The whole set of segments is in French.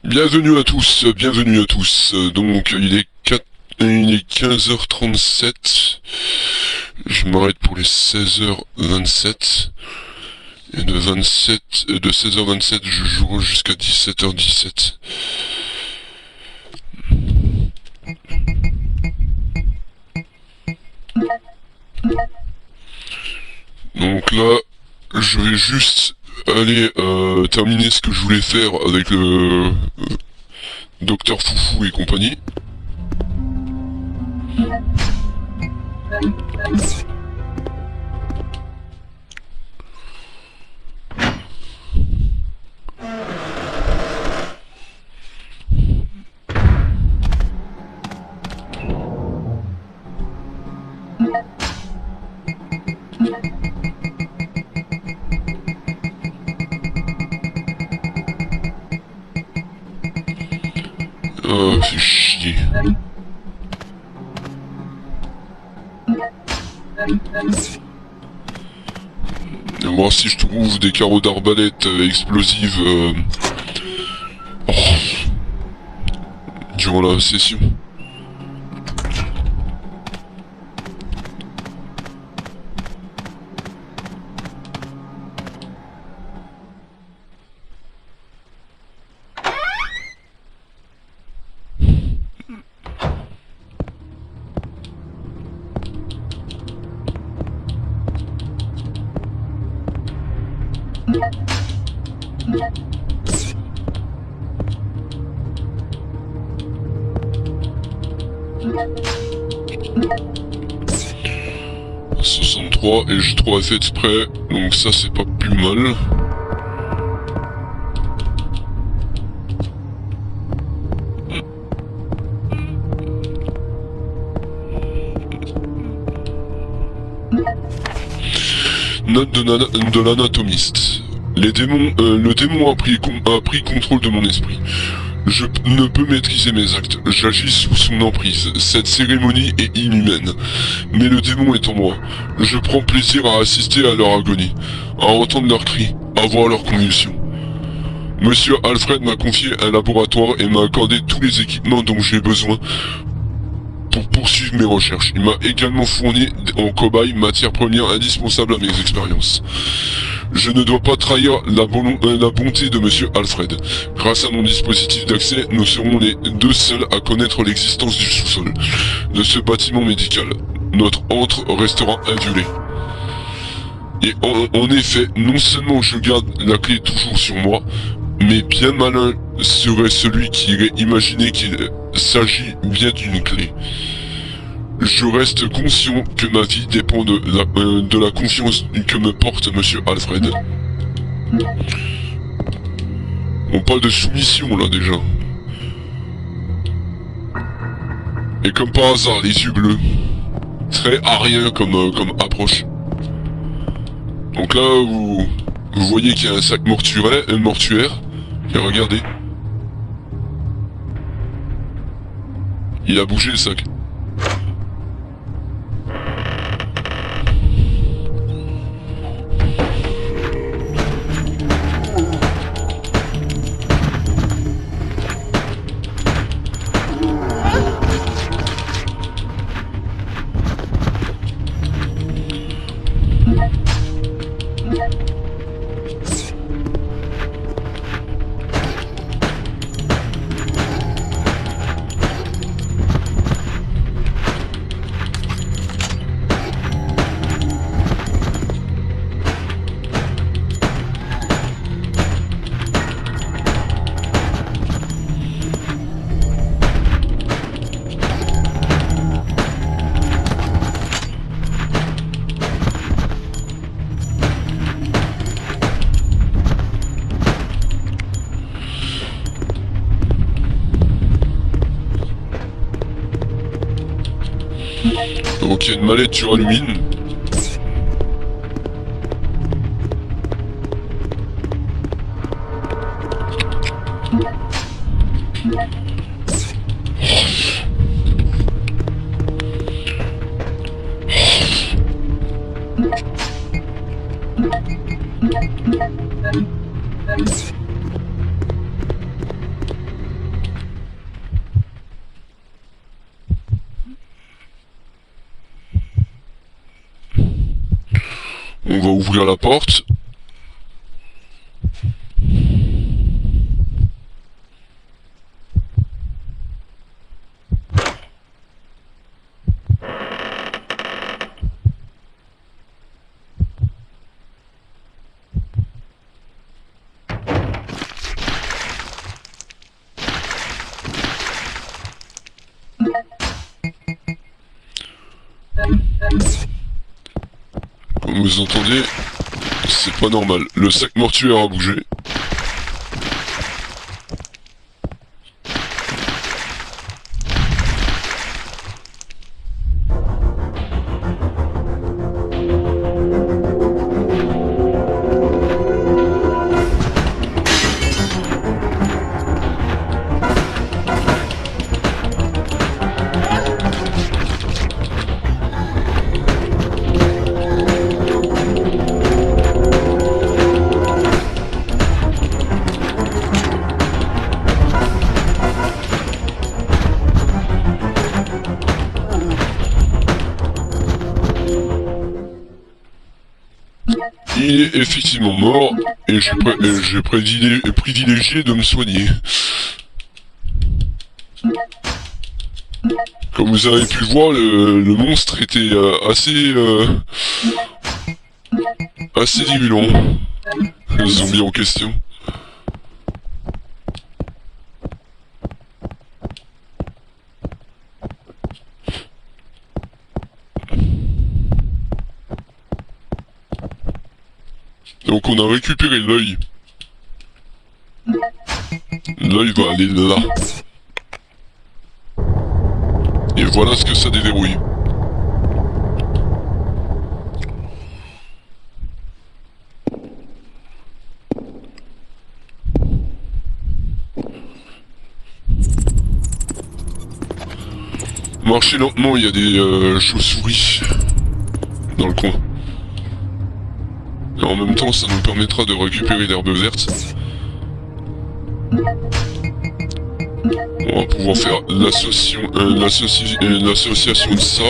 Bienvenue à tous, bienvenue à tous. Donc il est 15h37. Je m'arrête pour les 16h27. Et de 16h27, je jouerai jusqu'à 17h17. Donc là, je vais juste aller terminer ce que je voulais faire avec le Docteur Foufou et compagnie. Ah, c'est chier. Et voir si je trouve des carreaux d'arbalète explosives durant la session. Et j'ai trop fait exprès, donc ça c'est pas plus mal. Note de l'anatomiste. Le démon a pris contrôle de mon esprit. Je ne peux maîtriser mes actes, j'agis sous son emprise. Cette cérémonie est inhumaine. Mais le démon est en moi. Je prends plaisir à assister à leur agonie, à entendre leurs cris, à voir leurs convulsions. Monsieur Alfred m'a confié un laboratoire et m'a accordé tous les équipements dont j'ai besoin pour poursuivre mes recherches. Il m'a également fourni en cobaye matière première indispensable à mes expériences. Je ne dois pas trahir la bonté de Monsieur Alfred. Grâce à mon dispositif d'accès, nous serons les deux seuls à connaître l'existence du sous-sol de ce bâtiment médical. Notre antre restera inviolé. Et en effet, non seulement je garde la clé toujours sur moi, mais bien malin serait celui qui irait imaginer qu'il s'agit bien d'une clé. Je reste conscient que ma vie dépend de la confiance que me porte Monsieur Alfred. On parle de soumission là déjà. Et comme par hasard, les yeux bleus. Très arien comme approche. Donc là, vous voyez qu'il y a un sac mortuaire. Et regardez. Il a bougé le sac. Donc il y a une mallette sur alumine. ouvrir la porte. Comme vous entendez, c'est pas normal. Le sac mortuaire a bougé. Il est effectivement mort et j'ai privilégié de me soigner. Comme vous avez pu le voir, le monstre était assez virulent. Le zombie en question. Donc on a récupéré l'œil. L'œil va aller là. Et voilà ce que ça déverrouille. Marchez lentement, il y a des chauves-souris dans le coin. Et en même temps, ça nous permettra de récupérer l'herbe verte. On va pouvoir faire l'association de ça.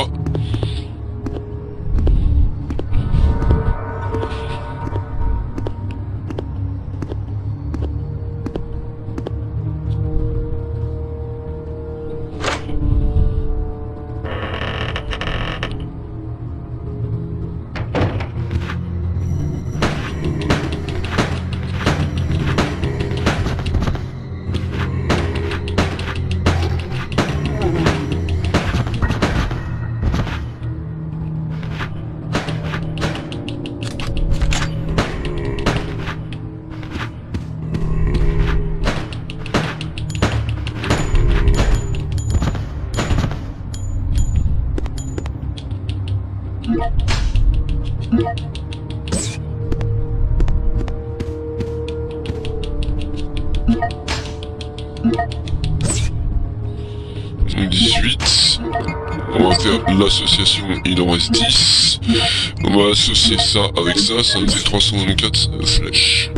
Donc 18. On va faire l'association, il en reste 10. On va associer ça avec ça, ça me fait 324 flèches.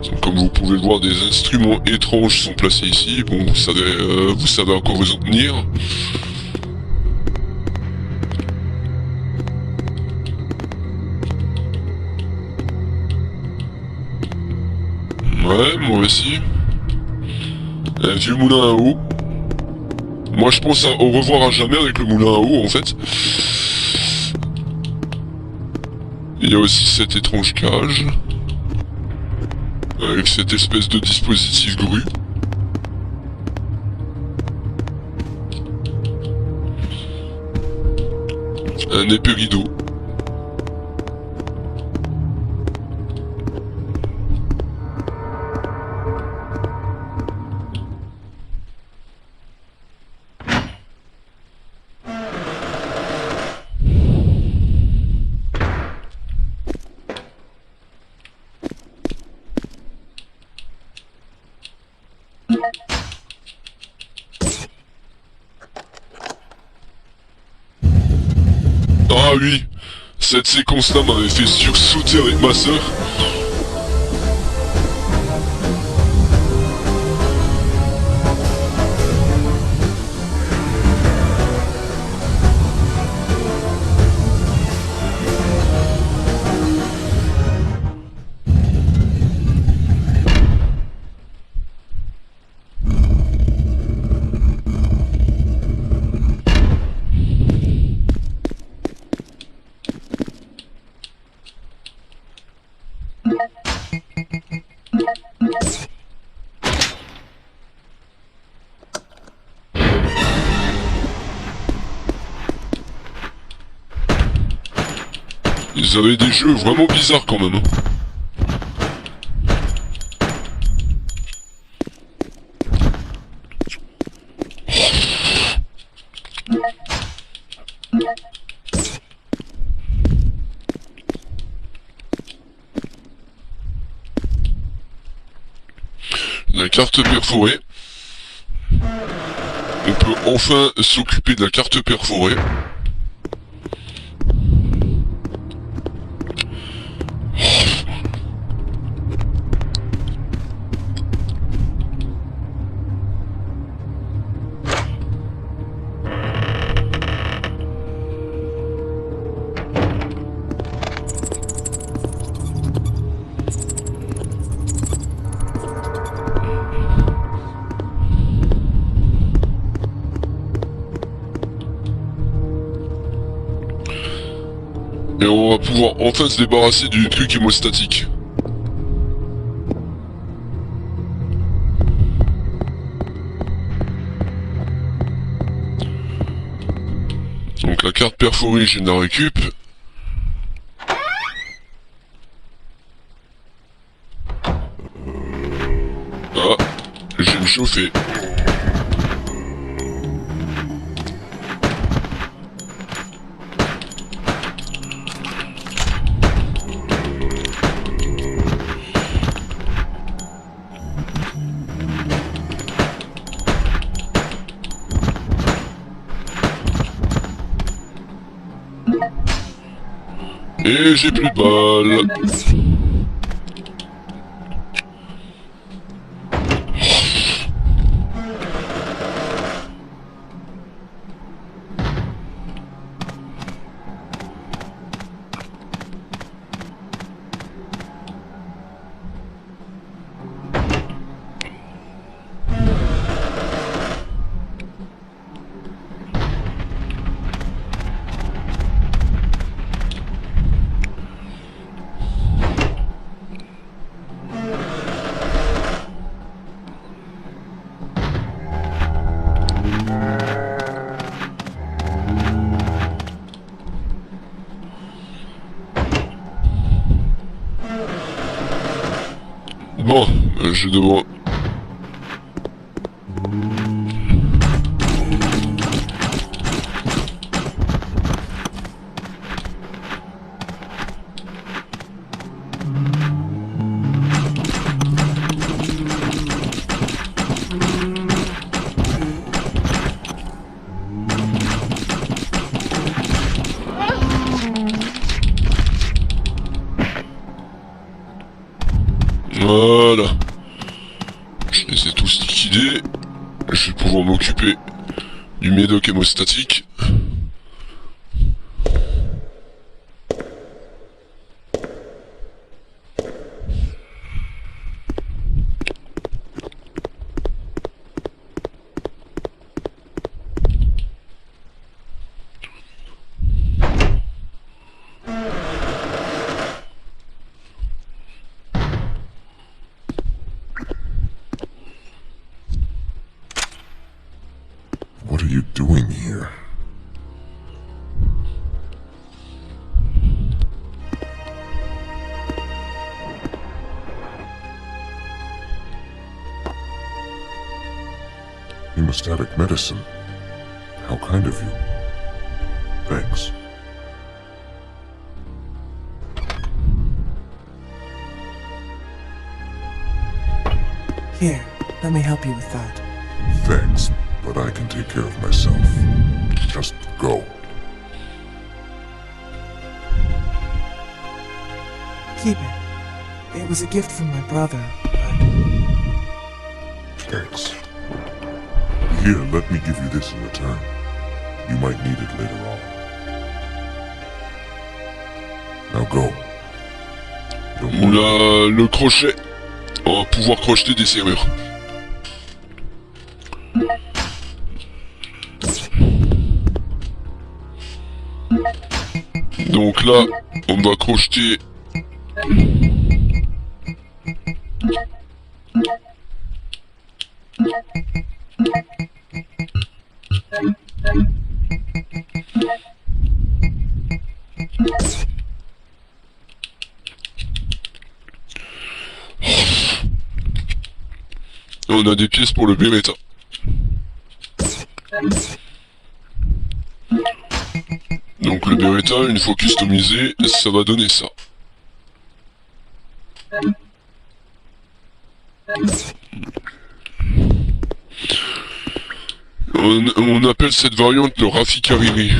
Donc, comme vous pouvez le voir, des instruments étranges sont placés ici. Bon, vous savez à quoi vous en tenir. Ouais, moi aussi. Un vieux moulin à eau. Moi je pense au revoir à jamais avec le moulin à eau en fait. Il y a aussi cette étrange cage. Avec cette espèce de dispositif grue. Un épais rideau. Ah oui, cette séquence-là m'avait fait sursauter avec ma sœur. Vous avez des jeux vraiment bizarres quand même. Hein. La carte perforée. On peut enfin s'occuper de la carte perforée. Et on va pouvoir enfin se débarrasser du truc hémostatique. Donc la carte perforée, j'ai la récup. Ah, j'ai me chauffé. Et j'ai plus de balles. Bon, je devrais... Voilà. Je les ai tous liquidés. Je vais pouvoir m'occuper du médoc hémostatique. What are you doing here? Hemostatic medicine. How kind of you. Thanks. Here, let me help you with that. Thanks, but I can take care of myself. Just go. Keep it. It was a gift from my brother, but Thanks. Here, let me give you this in return. You might need it later on. Now go. Don't worry. Le crochet. On va pouvoir crocheter des serrures. Donc là, on va crocheter... On a des pièces pour le Beretta. Donc le Beretta, une fois customisé, ça va donner ça. On appelle cette variante le Rafficariri.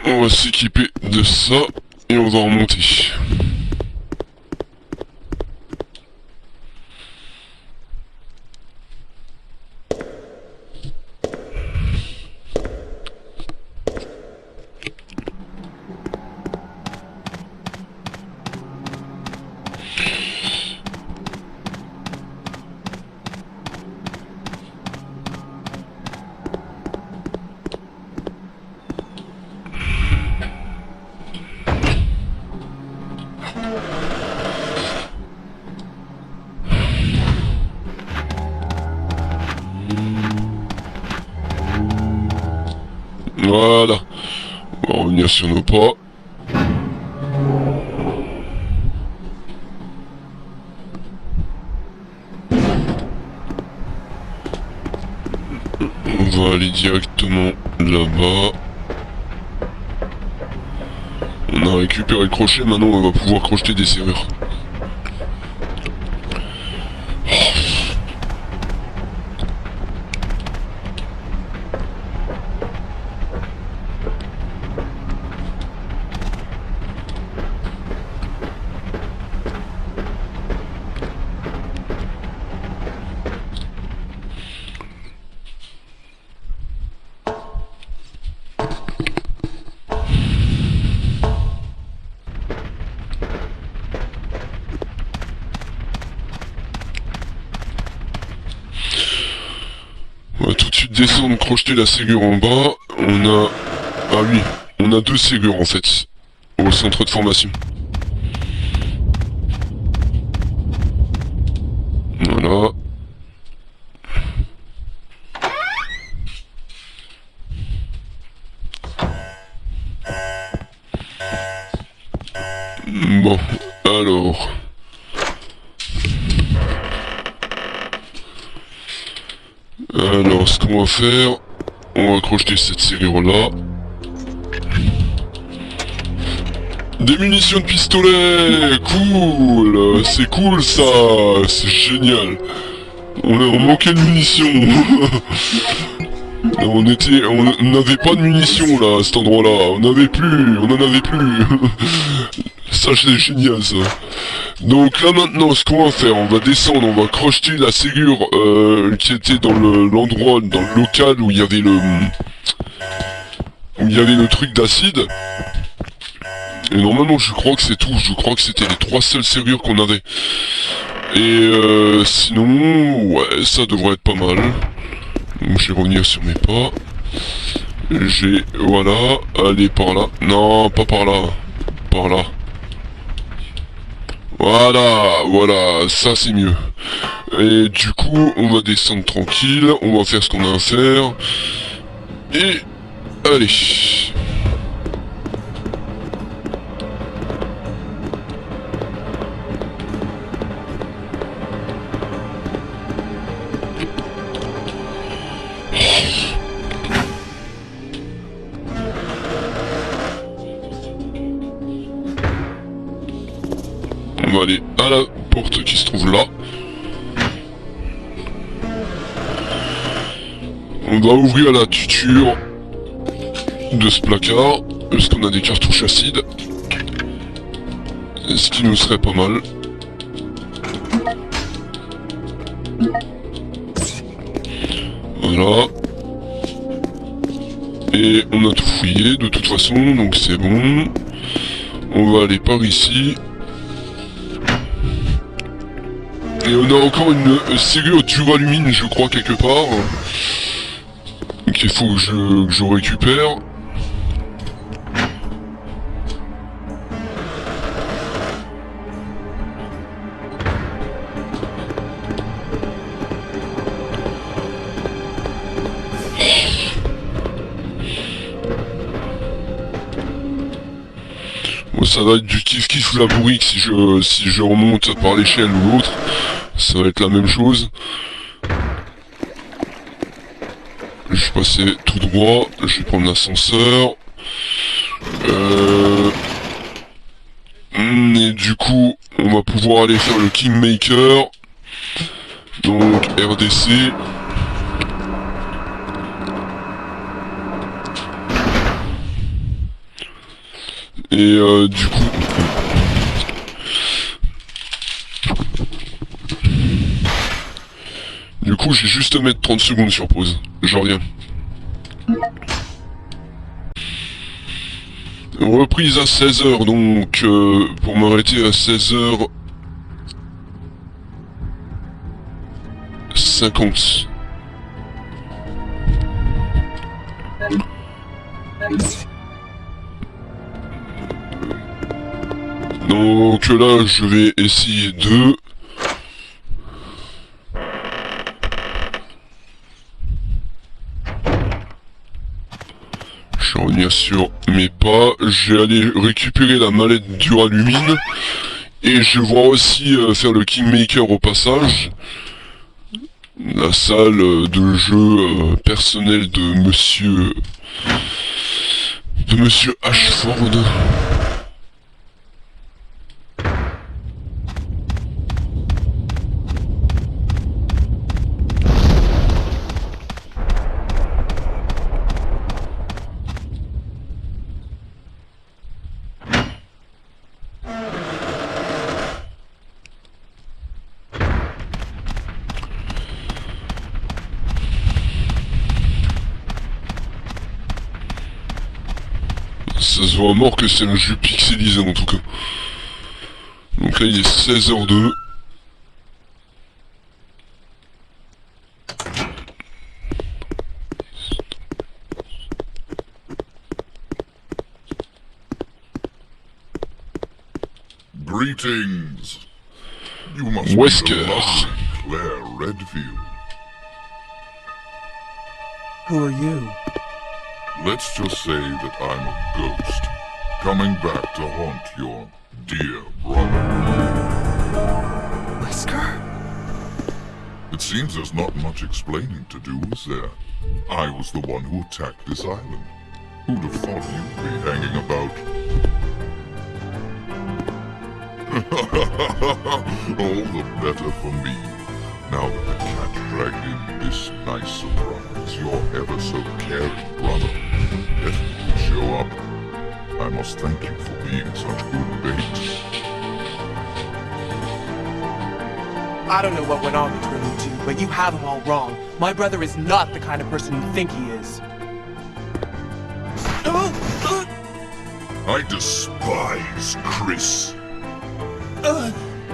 On va s'équiper de ça et on va remonter. Voilà. On va revenir sur nos pas. On va aller directement là-bas. On a récupéré le crochet, maintenant on va pouvoir crocheter des serrures. On va tout de suite descendre, crocheter la Ségur en bas. On a... Ah oui, on a 2 Ségur en fait, au centre de formation. Voilà. Bon, alors... Alors, ce qu'on va faire, on va crocheter cette serrure-là. Des munitions de pistolet. Cool. C'est cool ça. C'est génial. On manquait de munitions. On n'avait pas de munitions là, à cet endroit-là. On en avait plus. Ça, c'est génial ça. Donc là maintenant, ce qu'on va faire, on va descendre, on va crocheter la Ségur qui était dans l'endroit, dans le local où il y avait le truc d'acide. Et normalement, je crois que c'est tout. Je crois que c'était les 3 seules Ségurs qu'on avait. Et sinon, ouais, ça devrait être pas mal. Donc je vais revenir sur mes pas. Voilà, aller par là. Non, pas par là. Par là. Voilà, ça c'est mieux. Et du coup, on va descendre tranquille, on va faire ce qu'on a à faire. Et... allez. On va aller à la porte qui se trouve là. On va ouvrir la tuture de ce placard, parce qu'on a des cartouches acides. Ce qui nous serait pas mal. Voilà. Et on a tout fouillé de toute façon, donc c'est bon. On va aller par ici. Et on a encore une Ségur Duralumine, je crois, quelque part. Qu'il faut que je récupère. ça va être du kiff-kiff ou la bourrique si je remonte par l'échelle ou l'autre. Ça va être la même chose. Je vais passer tout droit, je vais prendre l'ascenseur. Et du coup, on va pouvoir aller faire le Kingmaker. Donc RDC. Et du coup, j'ai juste à mettre 30 secondes sur pause. Je reviens. Reprise à 16h, donc pour m'arrêter à 16h50. Donc là, je vais essayer de... Je vais revenir sur mes pas, je vais aller récupérer la mallette Duralumine et je vais voir aussi faire le Kingmaker au passage. La salle de jeu personnelle de Monsieur Ashford. Ça se voit à mort que c'est un jeu pixelisé en tout cas. Donc là il est 16h02. Greetings. You must Wesker. be the lovely Claire Redfield. Who are you? Let's just say that I'm a ghost, coming back to haunt your dear brother. Wesker? It seems there's not much explaining to do, is there? I was the one who attacked this island. Who'd have thought you'd be hanging about? All the better for me. Now that the cat dragged in this nice surprise, your ever so caring brother let me show up. I must thank you for being such good bait. I don't know what went on between you two, but you have him all wrong. My brother is not the kind of person you think he is. I despise Chris.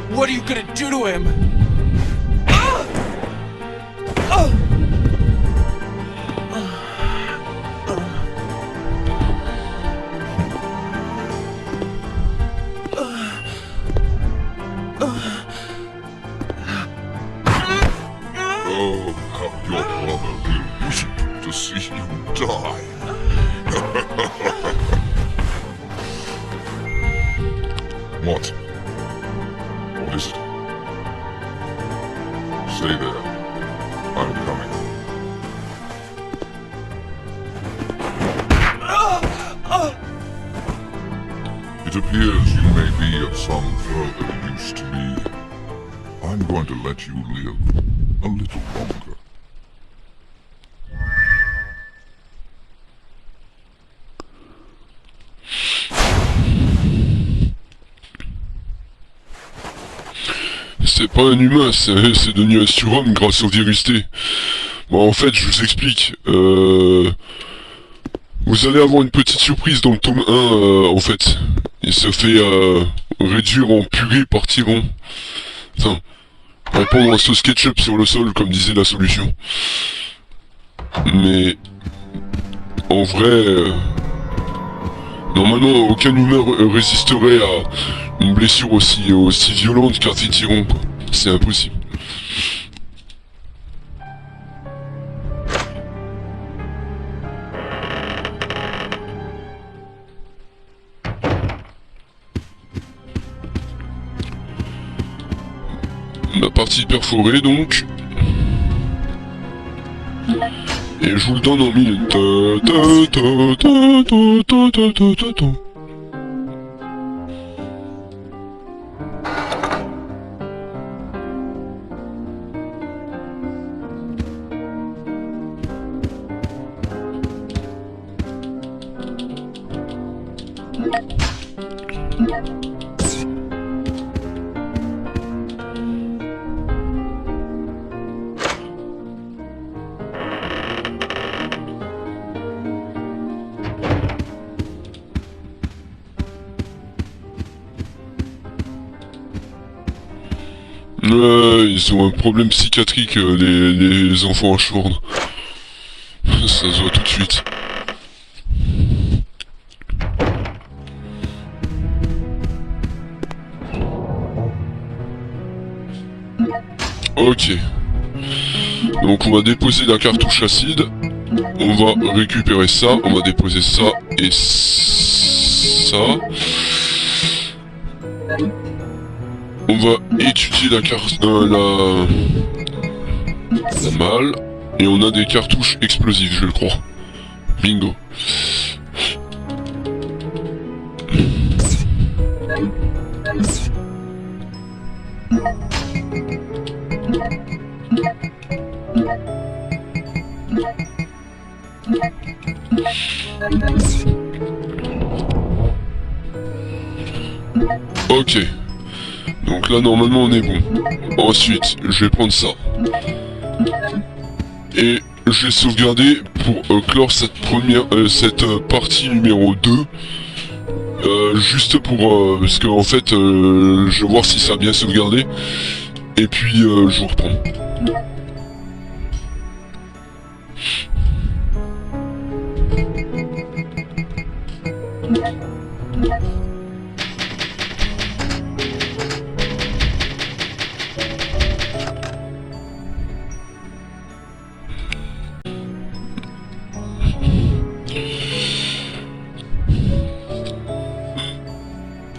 What are you gonna do to him? Oh, how your brother will weep to see you die. What? What is it? Stay there. I'm coming. It appears you may be of some further use to me. I'm going to let you live a little longer. C'est pas un humain, c'est devenu un surhomme grâce au virus T. Bon, en fait, je vous explique. Vous allez avoir une petite surprise dans le tome 1, en fait. Il se fait réduire en purée par Tyran. Enfin, répandre la sauce ketchup sur le sol, comme disait la solution. Mais, en vrai, normalement, aucun humain résisterait à une blessure aussi violente qu'un Tyran, quoi. C'est impossible. partie perforée donc. Et je vous le donne en minute. Ils ont un problème psychiatrique, les enfants à Shorn. Ça se voit tout de suite. Ok. Donc on va déposer la cartouche acide. On va récupérer ça. On va déposer ça et ça. On va étudier la carte, la malle, et on a des cartouches explosives, je le crois. Bingo. Ok. Donc là normalement on est bon. Ensuite, je vais prendre ça. Et je vais sauvegarder pour clore cette partie numéro 2. Juste pour... parce que en fait, je vais voir si ça a bien sauvegardé. Et puis je vous reprends.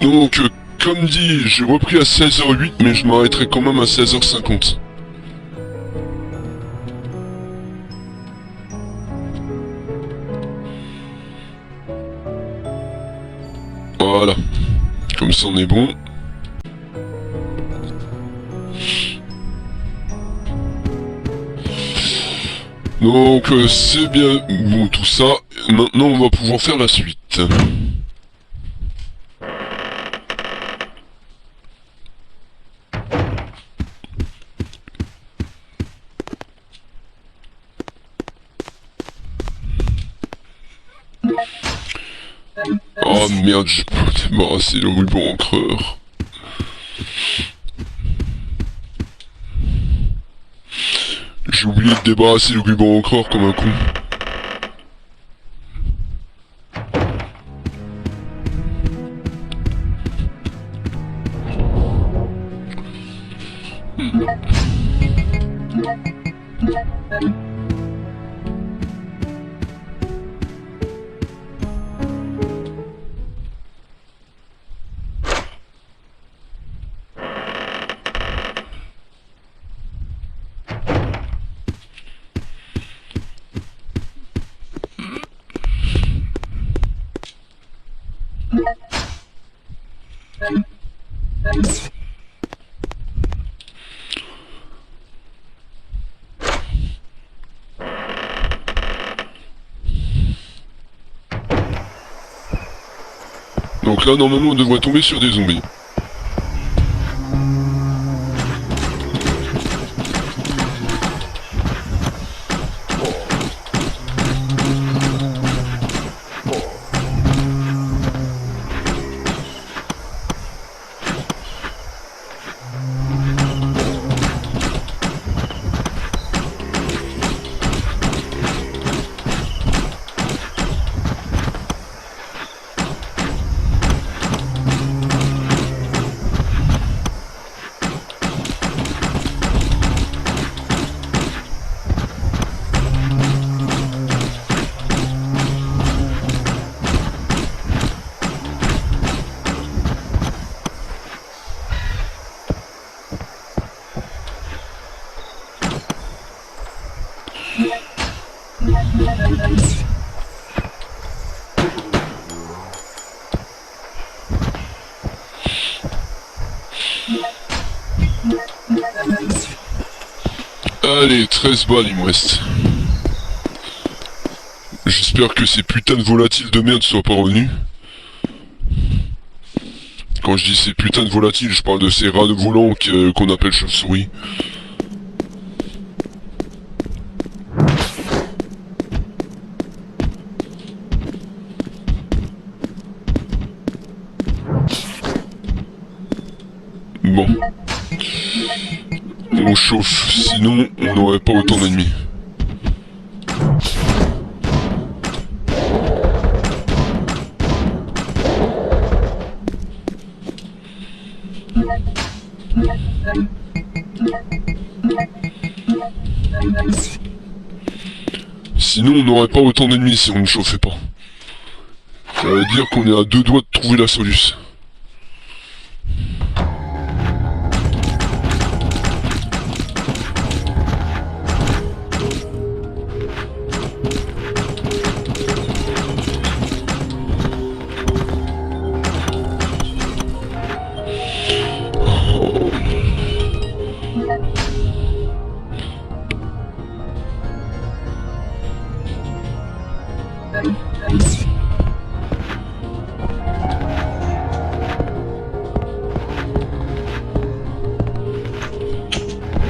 Donc, comme dit, j'ai repris à 16h08, mais je m'arrêterai quand même à 16h50. Voilà. Comme ça, on est bon. Donc, c'est bien bon tout ça. Maintenant, on va pouvoir faire la suite. Oh merde, j'ai pas débarrassé le ruban encreur. J'ai oublié de débarrasser le ruban encreur comme un con. Donc là, normalement, on devrait tomber sur des zombies. Allez, 13 balles il me reste. J'espère que ces putains de volatiles de merde soient pas revenus. Quand je dis ces putains de volatiles, je parle de ces rats de volants qu'on appelle chauve-souris. Bon. On chauffe, sinon on n'aurait pas autant d'ennemis. Sinon on n'aurait pas autant d'ennemis si on ne chauffait pas. Ça veut dire qu'on est à deux doigts de trouver la solution.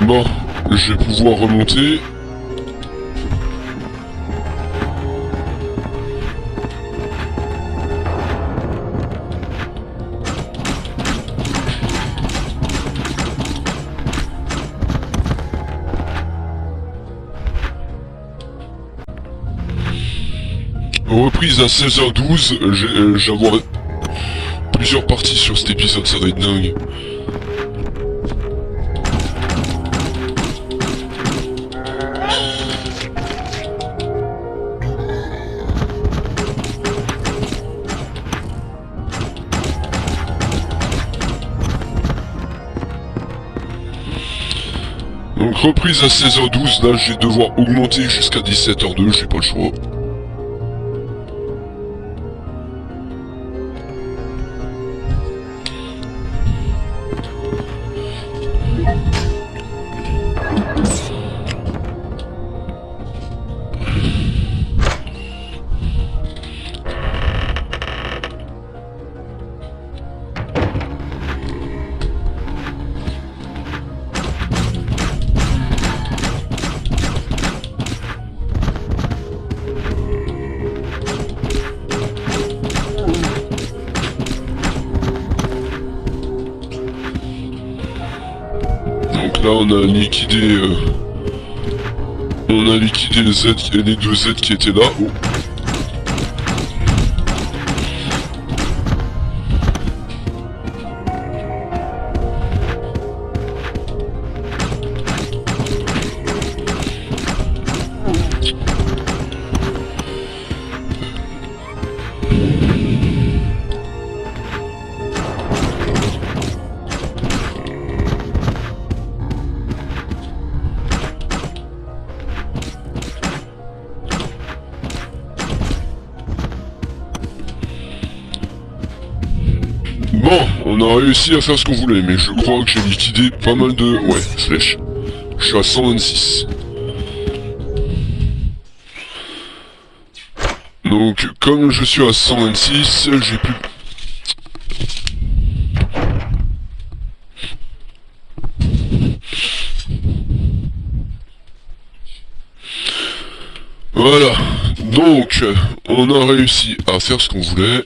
Bon, je vais pouvoir remonter. Reprise à 16h12, j'ai avoir plusieurs parties sur cet épisode, ça doit être dingue. Donc reprise à 16h12, là je vais devoir augmenter jusqu'à 17h02, j'ai pas le choix. Donc là on a liquidé les deux Z qui étaient là. Oh. Bon, on a réussi à faire ce qu'on voulait, mais je crois que j'ai liquidé pas mal de... Ouais, flèches. Je suis à 126. Donc, comme je suis à 126, j'ai plus... Voilà. Donc, on a réussi à faire ce qu'on voulait.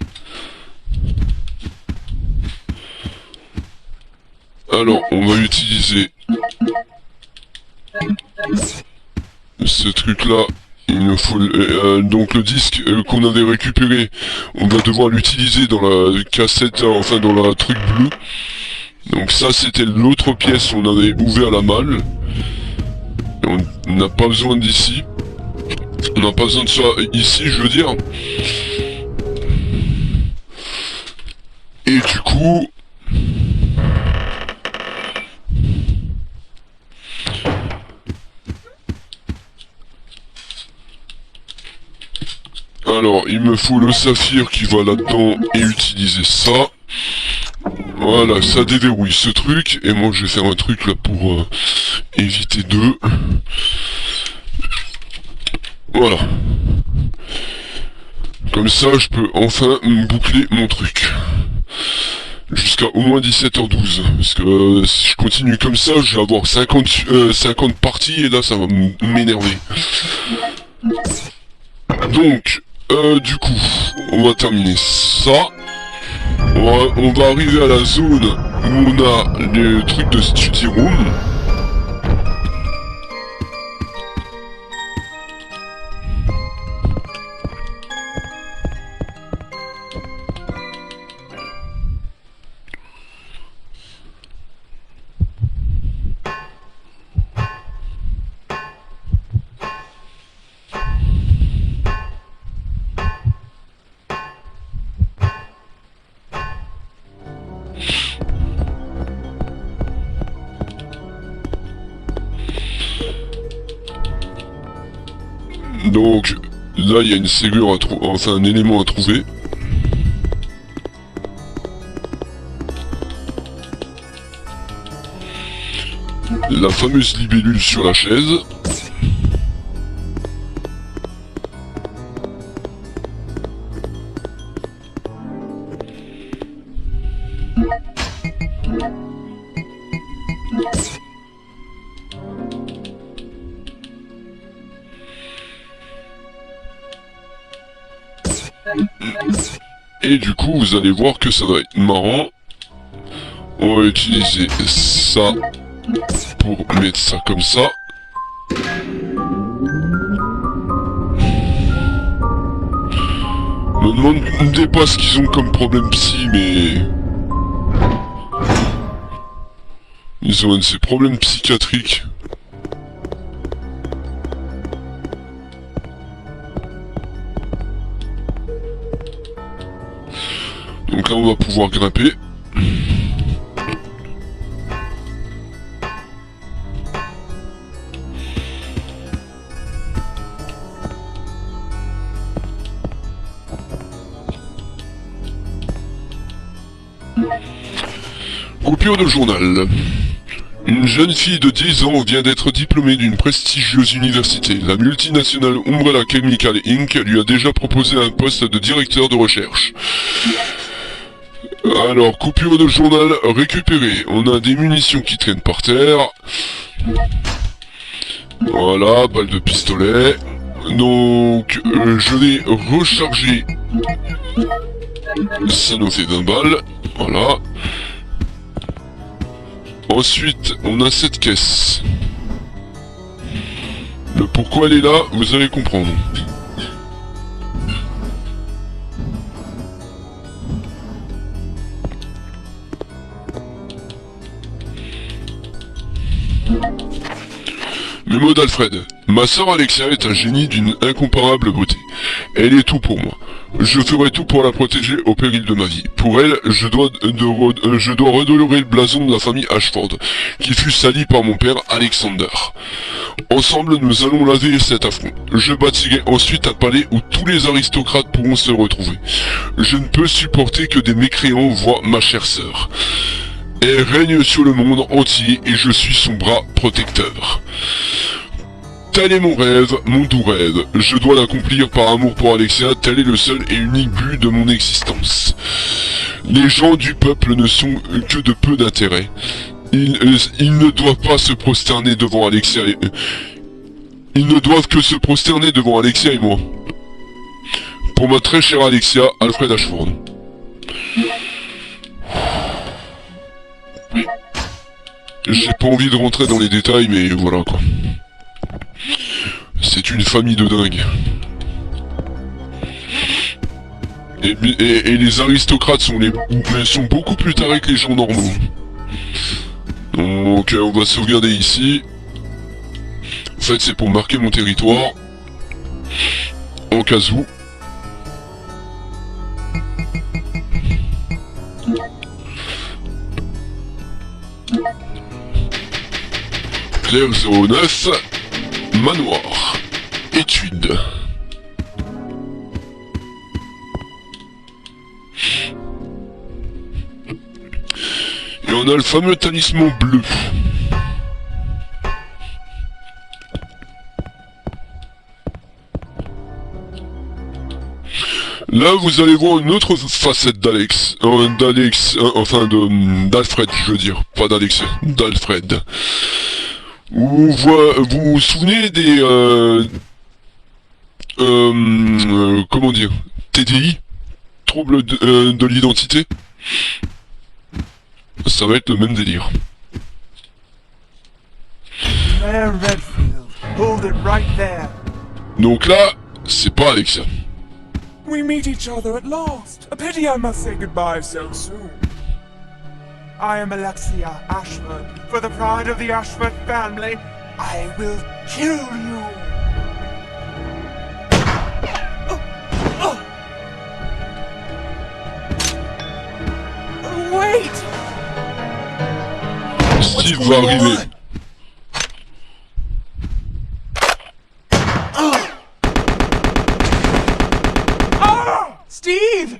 Alors, on va utiliser ce truc-là. Il nous faut donc le disque qu'on avait récupéré. On va devoir l'utiliser dans la cassette, enfin dans la truc bleu. Donc ça, c'était l'autre pièce où on avait ouvert la malle. Et on n'a pas besoin d'ici. On n'a pas besoin de ça ici, je veux dire. Et du coup... Alors, il me faut le saphir qui va là-dedans et utiliser ça. Voilà, ça déverrouille ce truc. Et moi, je vais faire un truc là pour éviter de... Voilà. Comme ça, je peux enfin boucler mon truc. Jusqu'à au moins 17h12. Parce que si je continue comme ça, je vais avoir 50 parties et là, ça va m'énerver. Donc, du coup, on va terminer ça. On va arriver à la zone où on a les trucs de study room. Donc, là, il y a une serrure à trouver, enfin un élément à trouver. La fameuse libellule sur la chaise. Et du coup, vous allez voir que ça va être marrant. On va utiliser ça pour mettre ça comme ça. Me demandez pas ce qu'ils ont comme problème psy, mais... Ils ont un de ces problèmes psychiatriques. Donc là on va pouvoir grimper. Coupure de journal. Une jeune fille de 10 ans vient d'être diplômée d'une prestigieuse université. La multinationale Umbrella Chemical Inc. lui a déjà proposé un poste de directeur de recherche. Alors, coupure de journal récupérée. On a des munitions qui traînent par terre. Voilà, balle de pistolet. Donc, je vais recharger. Ça nous fait 20 balles. Voilà. Ensuite, on a cette caisse. Le pourquoi elle est là, vous allez comprendre. Mémo d'Alfred. Ma sœur Alexia est un génie d'une incomparable beauté. Elle est tout pour moi. Je ferai tout pour la protéger au péril de ma vie. Pour elle, je dois redorer le blason de la famille Ashford, qui fut sali par mon père Alexander. Ensemble, nous allons laver cet affront. Je bâtirai ensuite un palais où tous les aristocrates pourront se retrouver. Je ne peux supporter que des mécréants voient ma chère sœur. Elle règne sur le monde entier et je suis son bras protecteur. Tel est mon rêve, mon doux rêve. Je dois l'accomplir par amour pour Alexia, tel est le seul et unique but de mon existence. Les gens du peuple ne sont que de peu d'intérêt. Ils ne doivent pas se prosterner devant Alexia et... Ils ne doivent que se prosterner devant Alexia et moi. Pour ma très chère Alexia, Alfred Ashford. J'ai pas envie de rentrer dans les détails, mais voilà quoi. C'est une famille de dingue. Et les aristocrates sont beaucoup plus tarés que les gens normaux. Donc on va sauvegarder ici. En fait c'est pour marquer mon territoire. En cas où. Claire 09. Manoir. Études. on a le fameux talisman bleu. Là, vous allez voir une autre facette d'Alex. D'Alfred, je veux dire. Pas d'Alex, d'Alfred. Vous vous souvenez des... comment dire, TDI, trouble de l'identité. Ça va être le même délire. Claire Redfield, hold it right there. Donc là, c'est pas Alexia. We meet each other at last. A pity I must say goodbye so soon. I am Alexia Ashford. For the pride of the Ashford family, I will kill you. Wait! Steve va arriver. Steve!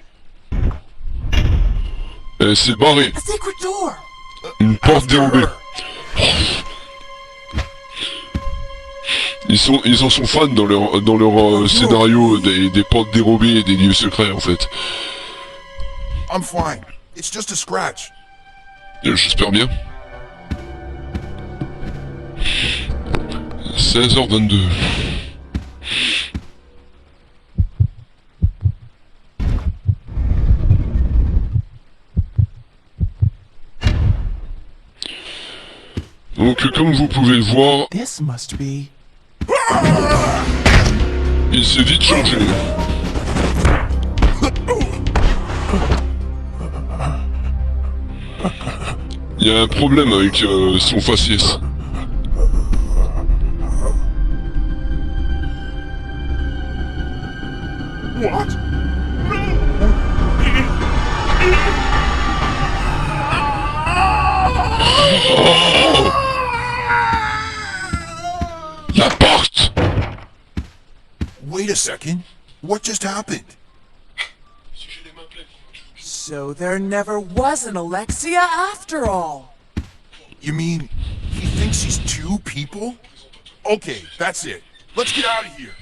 Elle s'est barrée. A secret door! Une porte dérobée. Ils en sont fans dans leur scénario des portes dérobées et des lieux secrets en fait. I'm fine. It's just a scratch. J'espère bien. 16h22. Donc comme vous pouvez le voir, This must be... il s'est vite changé. Il y a un problème avec son faciès. What? La porte! Wait a second. What just happened? So there never was an Alexia after all. You mean he thinks he's two people? Okay, that's it. Let's get out of here.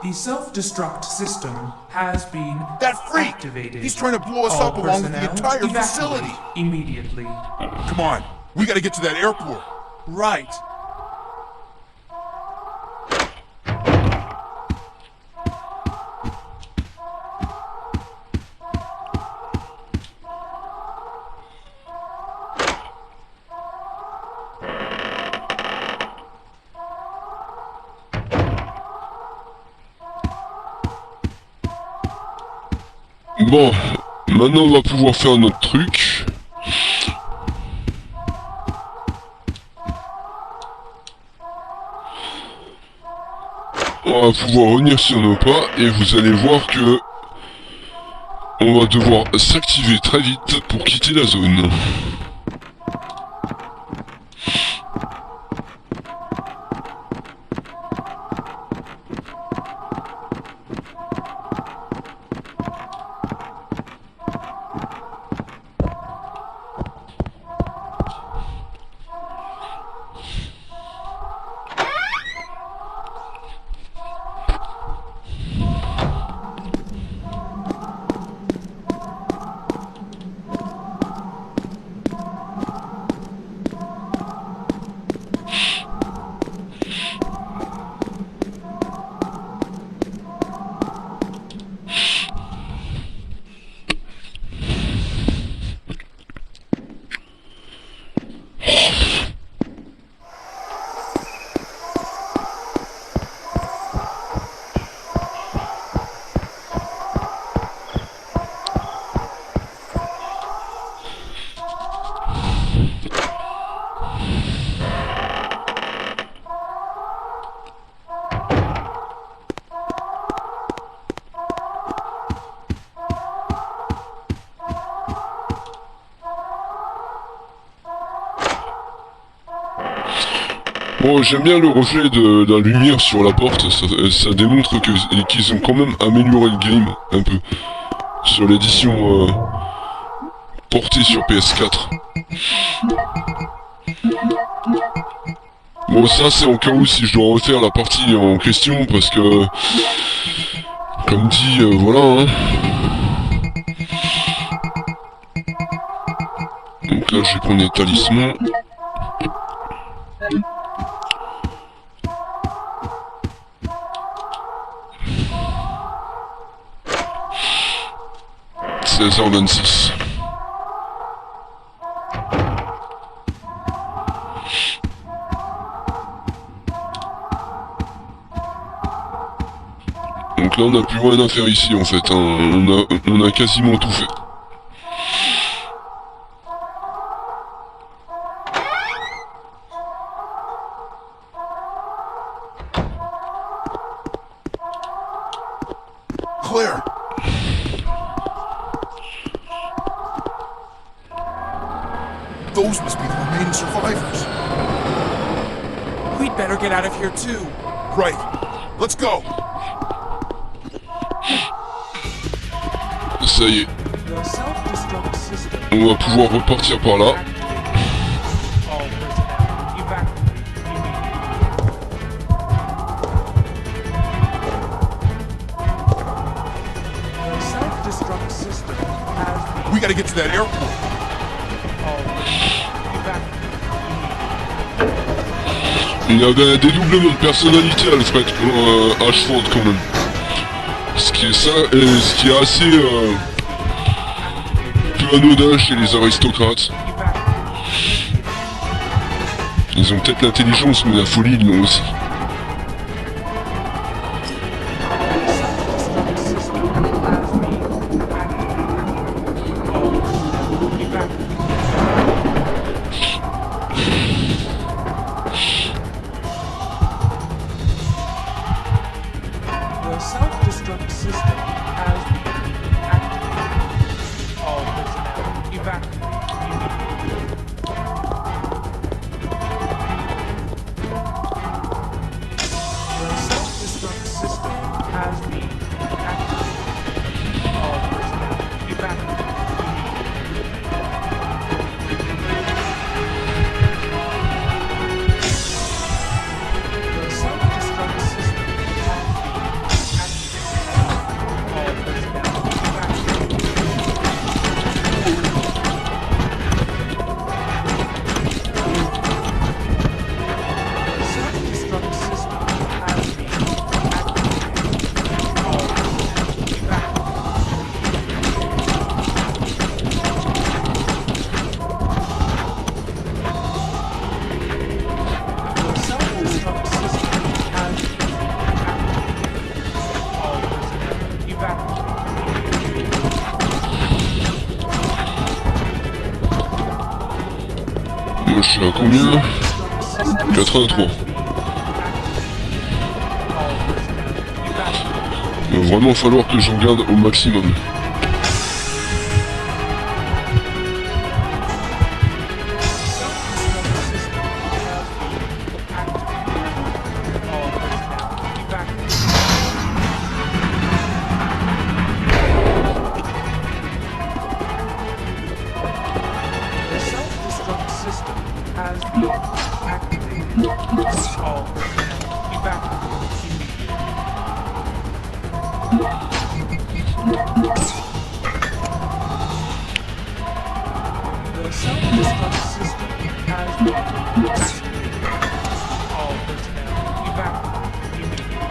The self-destruct system has been That freak! activated. He's trying to blow us All up along with the personnel entire evacuate facility. immediately. Come on, we gotta get to that airport. Right. Bon, maintenant on va pouvoir faire notre truc. On va pouvoir revenir sur nos pas et vous allez voir que on va devoir s'activer très vite pour quitter la zone. Bon, j'aime bien le reflet de la lumière sur la porte, ça démontre qu'ils ont quand même amélioré le game un peu sur l'édition porté sur PS4. Bon, ça c'est en cas où si je dois refaire la partie en question, parce que, comme dit, voilà, hein. Donc là, je vais prendre les talismans. « 16h26 ». Donc là on n'a plus rien à faire ici en fait, hein. On a quasiment tout fait. Clear. Those must be the remaining survivors. We'd better get out of here too. Right. Let's go. Ça y est, The self-destruct system. on va pouvoir repartir par là. All personnel evacuate immediately. The self-destruct system has We gotta get to that airport. all personnel evacuate. Il y avait un dédoublement de personnalité Alfred Ashford quand même. Ce qui est assez peu anodin chez les aristocrates. Ils ont peut-être l'intelligence, mais la folie ils l'ont aussi. The self-destruct system has been activated. All personnel evacuate immediately. The self-destruct system has been activated. All personnel evacuate immediately. The self-destruct system has been activated. All personnel evacuate. The self-destruct system has been activated. All personnel evacuate. The self-destruct system has been activated. All personnel evacuate. Moi je suis à combien? 83. Il va vraiment falloir que je regarde au maximum. The self-destruct system has been activated. All personnel evacuate immediately. The self-destruct system has been activated. All personnel evacuate immediately.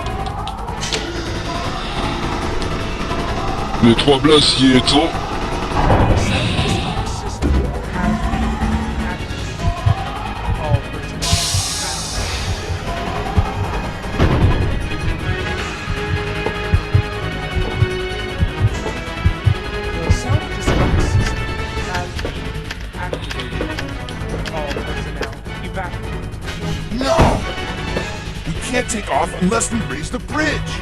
Les trois blasts y étant, The self-destruct system has been activated. All personnel evacuate. The self-destruct system has been activated. All personnel evacuate. No! We can't take off unless we raise the bridge.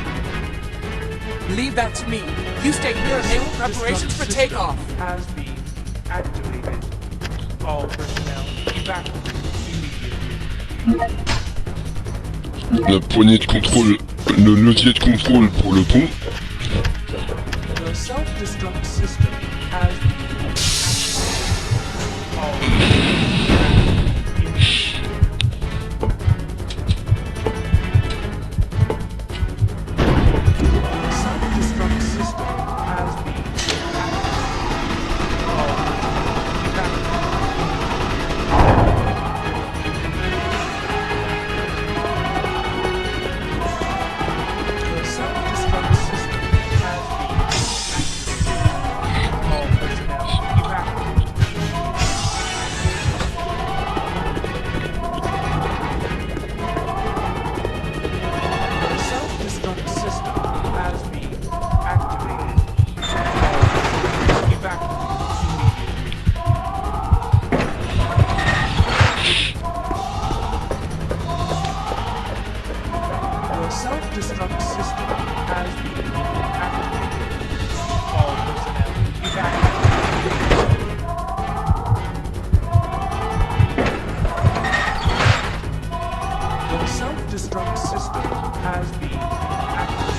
Leave that to me. You stay here and make preparations for takeoff. Has been activated. All personnel evacuate immediately. la poignée de contrôle, le levier de contrôle pour le pont. The self-destruct system has been activated. Self-destruct system has been the self-destruct system has been activated. All personnel evacuate. The self-destruct system has been activated. All personnel evacuate. The self-destruct system has been activated. All personnel evacuate. The self-destruct system has been activated.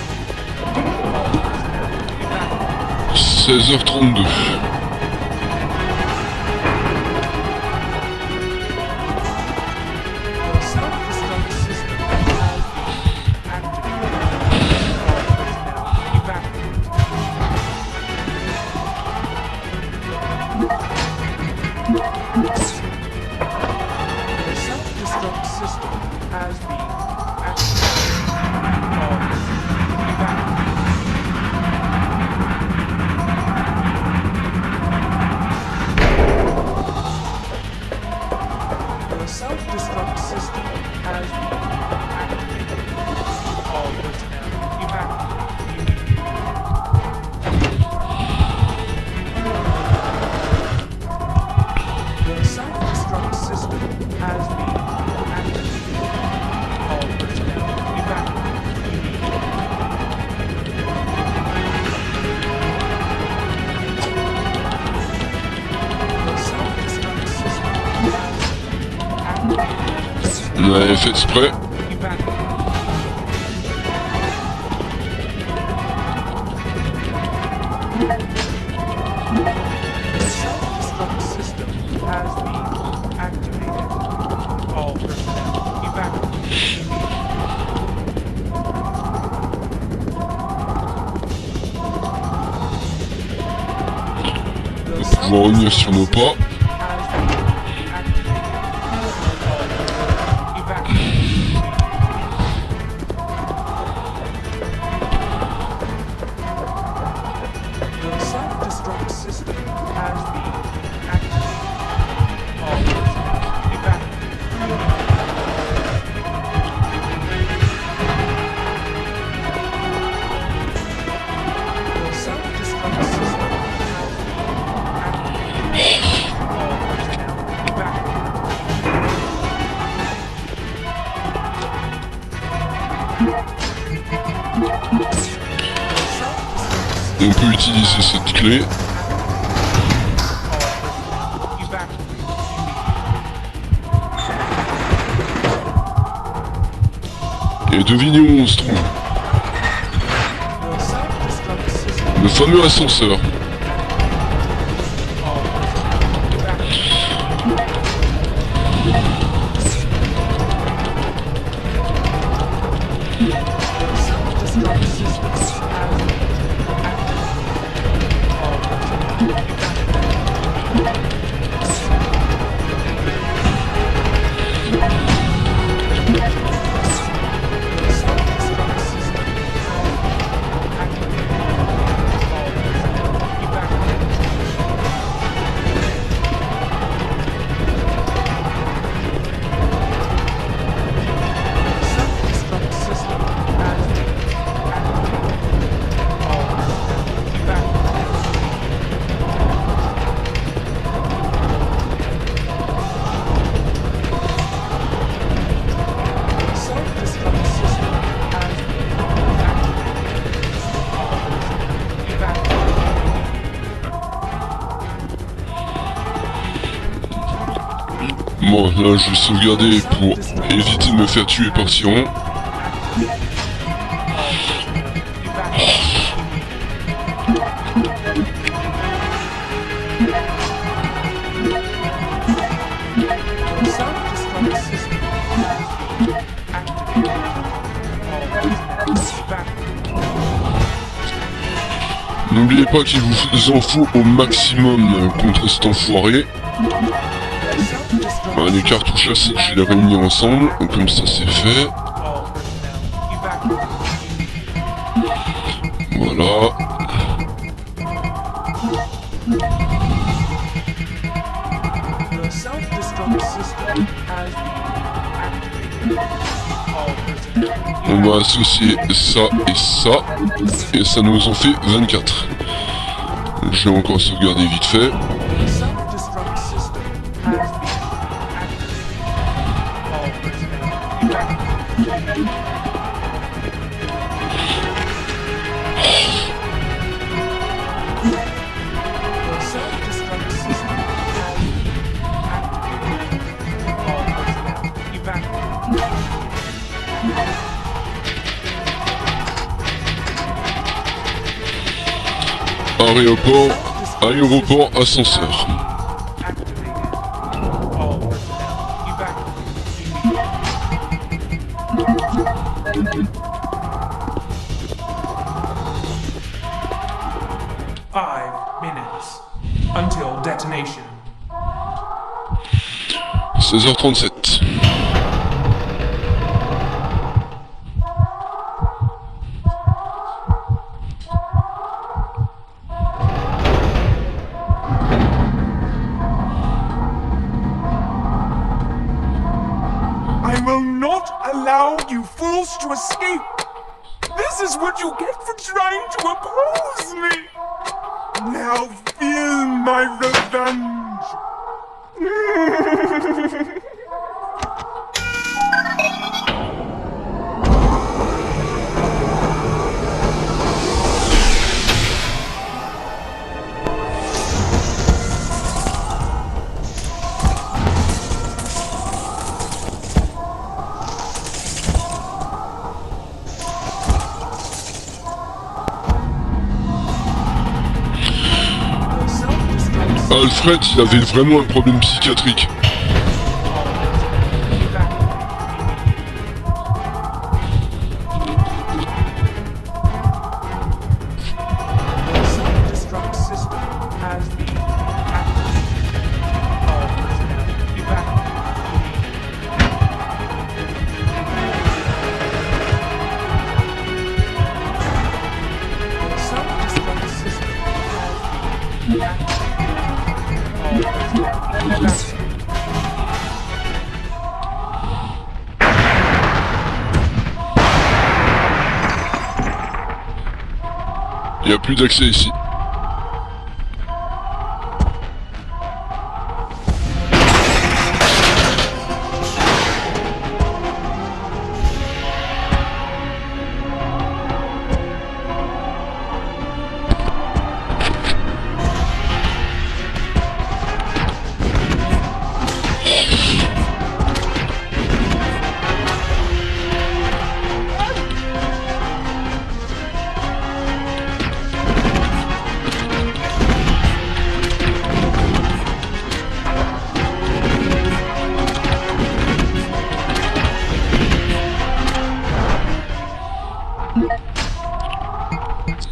All personnel evacuate. 16h32. The self-destruct system has been activated. All personnel evacuate. The self-destruct system has been activated. All personnel evacuate. The self-destruct system has been activated. All personnel evacuate. The self-destruct system has been activated. All personnel evacuate. The self-destruct system has been activated. On avait fait exprès. Evacuate. The self-destruct system has been activated. All personnel evacuate. The Pouvoir revenir sur nos pas. has been activated. All personnel evacuate. The self-destruct system has been activated. All personnel evacuate. The self-destruct system has been activated. All personnel evacuate. On peut utiliser cette clé. Et devinez où on se trouve. Le fameux ascenseur. Bon, là je vais sauvegarder pour éviter de me faire tuer par Tyran. N'oubliez pas qu'il vous en faut au maximum contre cet enfoiré. Les cartouches acides, je vais les réunir ensemble, comme ça c'est fait. Voilà. On va associer ça et ça, et ça nous en fait 24. Je vais encore sauvegarder vite fait. Aéroport, ascenseur. Minutes until detonation. 16h37. I will not allow you fools to escape. This is what you get for trying to oppose me. Now feel my revenge. Alfred, il avait vraiment un problème psychiatrique. Il n'y a plus d'accès ici.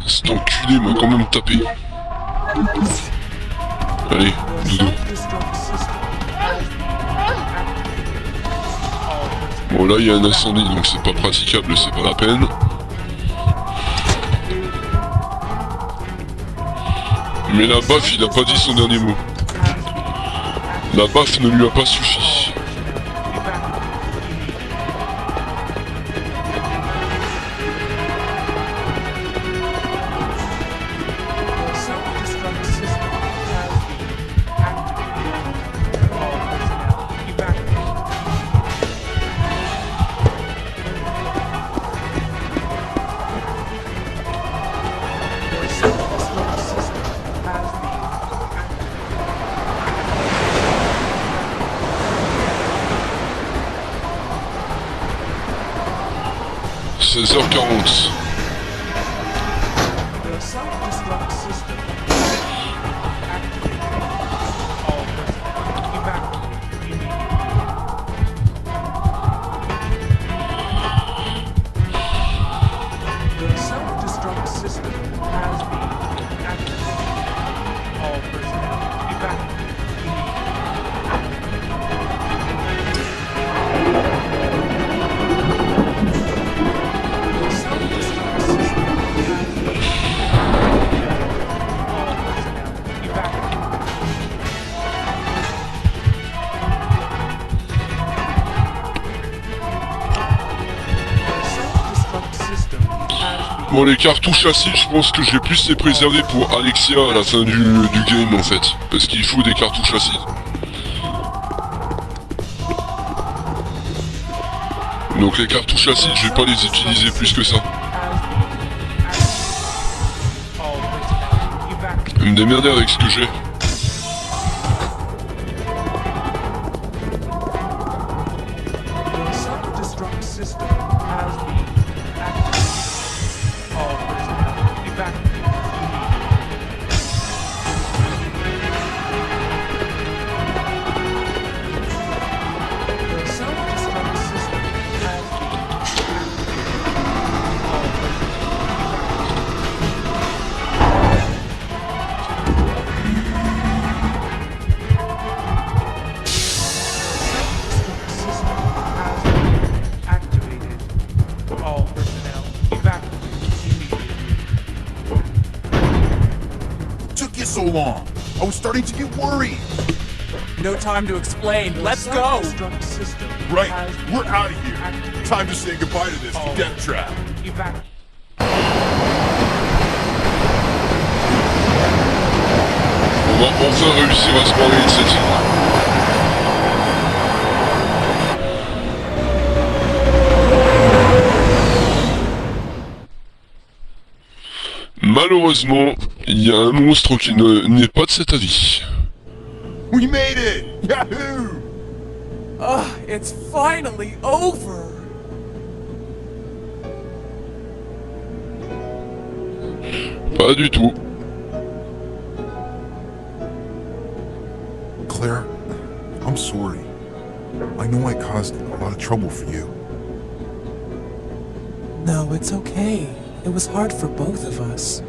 Cet enculé m'a quand même tapé. Allez, dodo. Bon là il y a un incendie donc c'est pas praticable, c'est pas la peine. Mais la baffe il a pas dit son dernier mot. La baffe ne lui a pas suffi. « 16h40 » Bon, les cartouches acides, je pense que je vais plus les préserver pour Alexia à la fin du game en fait. Parce qu'il faut des cartouches acides. Donc les cartouches acides, je vais pas les utiliser plus que ça. Je vais me démerder avec ce que j'ai. Self-destruct system has been activated. All personnel evacuate immediately. The self-destruct system has been activated. All personnel evacuate immediately. Took you so long? I was starting to get worried. No time to explain. Let's go. Self-destruct system Right, has we're out of here. activated. Time to say goodbye to this All death trap. Evacuate. On va enfin réussir à se parler de cette île. Malheureusement, il y a un monstre qui n'est pas de cet avis. We made it! Yahoo! It's finally over. Pas du tout. Claire, I'm sorry. I know I caused a lot of trouble for you. No, it's okay. It was hard for both of us.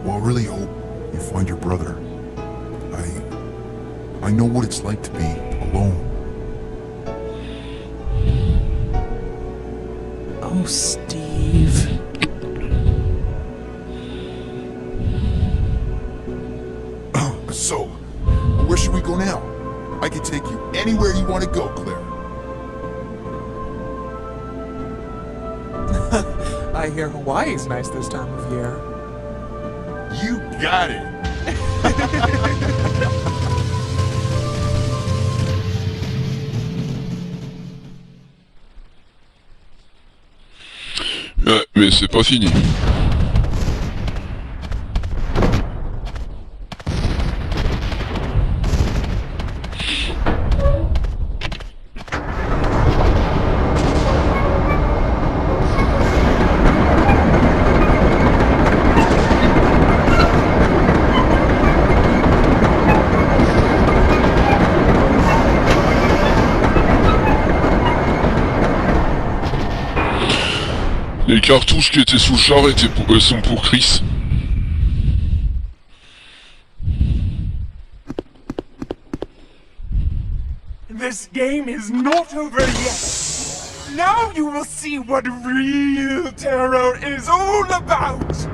Well, I really hope you find your brother. I know what it's like to be alone. Oh, Steve. So, where should we go now? I can take you anywhere you want to go, Claire. I hear Hawaii's nice this time of year. You got it! Ouais, mais c'est pas fini. Les cartouches qui étaient sous le char sont pour Chris. This game is not over yet. Now you will see what real terror is all about.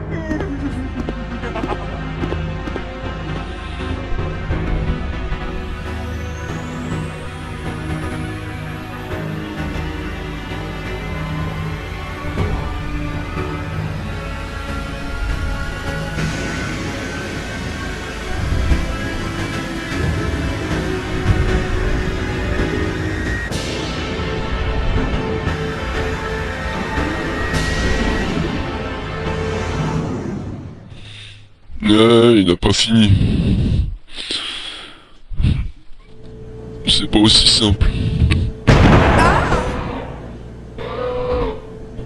Ouais, il n'a pas fini. C'est pas aussi simple.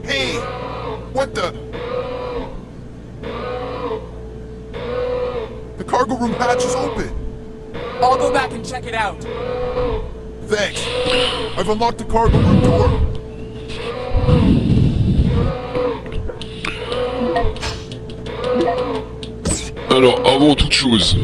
Hey! What the? The cargo room hatch is open. I'll go back and check it out. Thanks. I've unlocked the cargo room door. Alors, avant toute chose,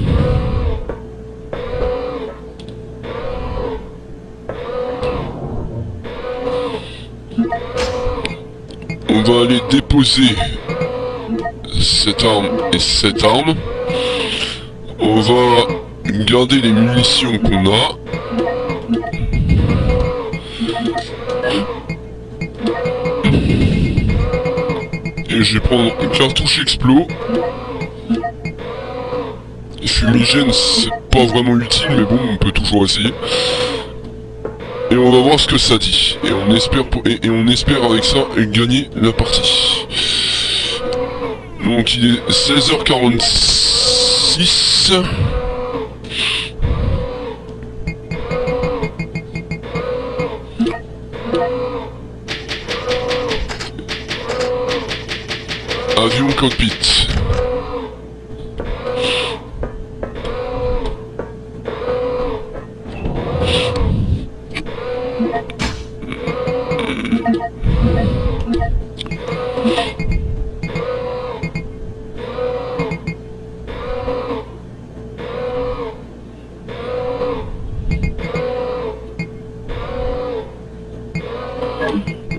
on va aller déposer cette arme et cette arme. On va garder les munitions qu'on a. je vais prendre une cartouche explo. Fumigène, c'est pas vraiment utile, mais bon, on peut toujours essayer. Et on va voir ce que ça dit. Et on espère, et on espère avec ça gagner la partie. Donc il est 16h46. Avion cockpit.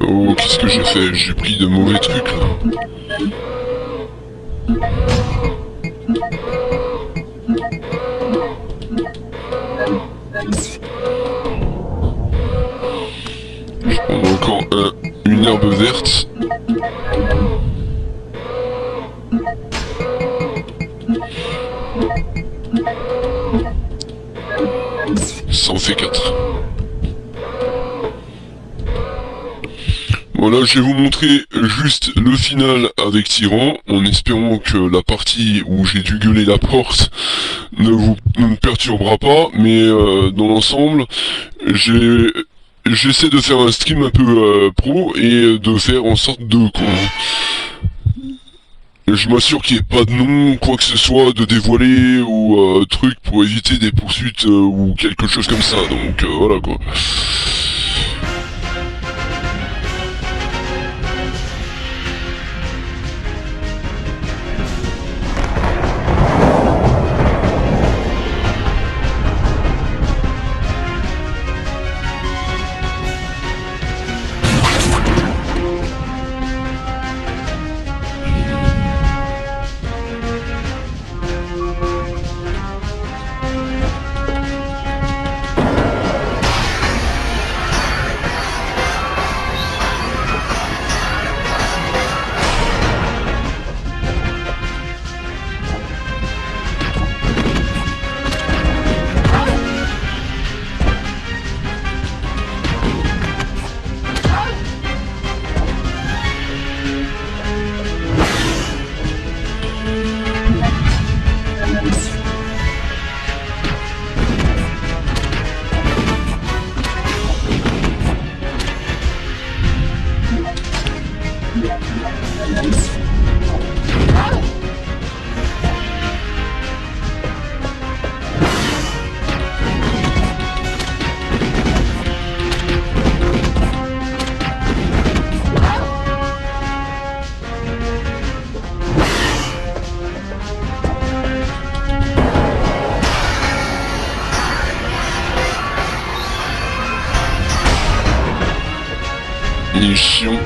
Oh, qu'est-ce que j'ai fait? J'ai pris de mauvais trucs là. Je prends encore une herbe verte. Ça en fait 4. Voilà, je vais vous montrer juste le final avec Tyran, en espérant que la partie où j'ai dû gueuler la porte ne me perturbera pas, mais dans l'ensemble, j'essaie de faire un stream un peu pro et de faire en sorte de... Je m'assure qu'il n'y ait pas de nom, quoi que ce soit, de dévoiler ou truc pour éviter des poursuites ou quelque chose comme ça, donc voilà quoi. Il est chiant.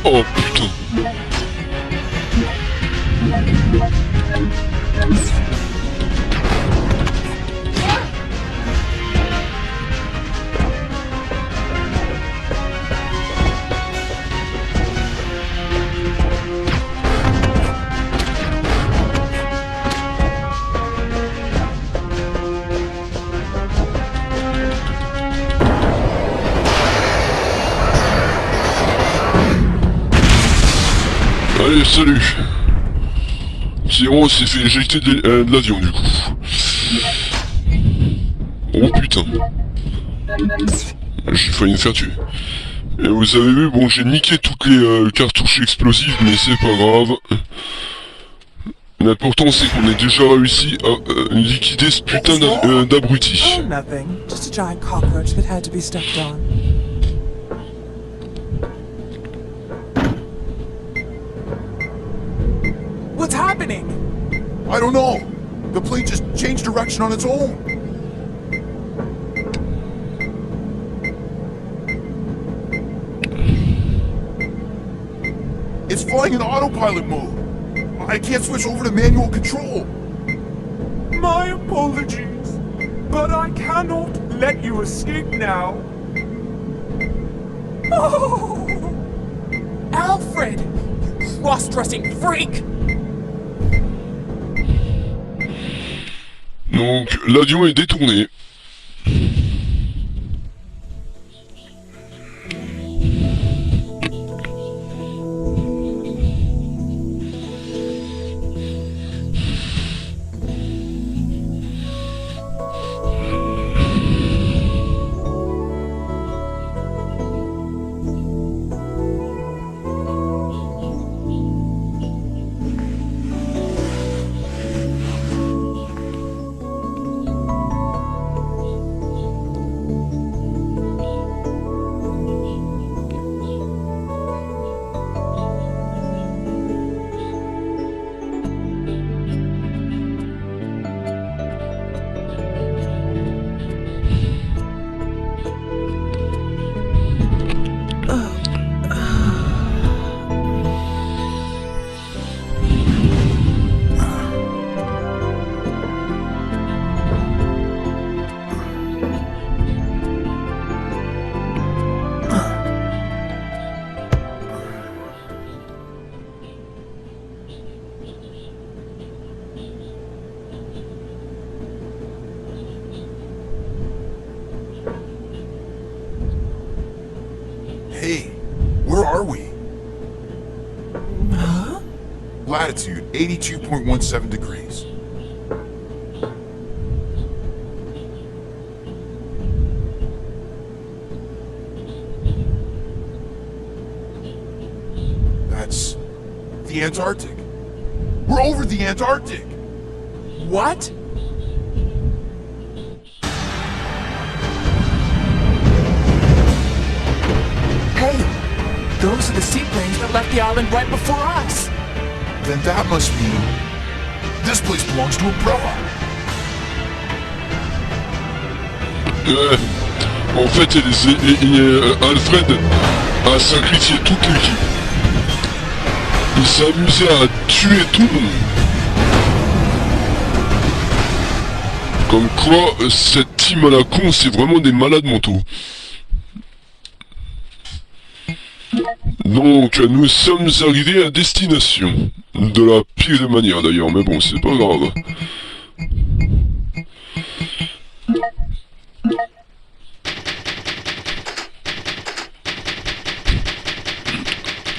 Oh putain. Allez, salut. Tyran s'est fait éjecter de l'avion du coup. Oh putain. J'ai failli me faire tuer. Et vous avez vu, bon j'ai niqué toutes les cartouches explosives, mais c'est pas grave. L'important c'est qu'on ait déjà réussi à liquider ce putain d'abruti. Oh, nothing. Just a giant cockroach that had to be stepped on. What's happening? I don't know. The plane just changed direction on its own. It's flying in autopilot mode. I can't switch over to manual control. My apologies, but I cannot let you escape now. Oh! Alfred! You cross-dressing freak! Donc, l'avion est détourné. Hey, where are we? Huh? Latitude 82.17 degrees. That's the Antarctic. We're over the Antarctic. What? Hey! Those are the seaplanes that left the island right before us! Then that must mean this place belongs to Umbrella. En fait, Alfred a sacrifié toute l'équipe. Il s'est amusé à tuer tout le monde. Comme quoi, cette team à la con, c'est vraiment des malades mentaux. Donc, nous sommes arrivés à destination. De la pire des manières d'ailleurs, mais bon, c'est pas grave.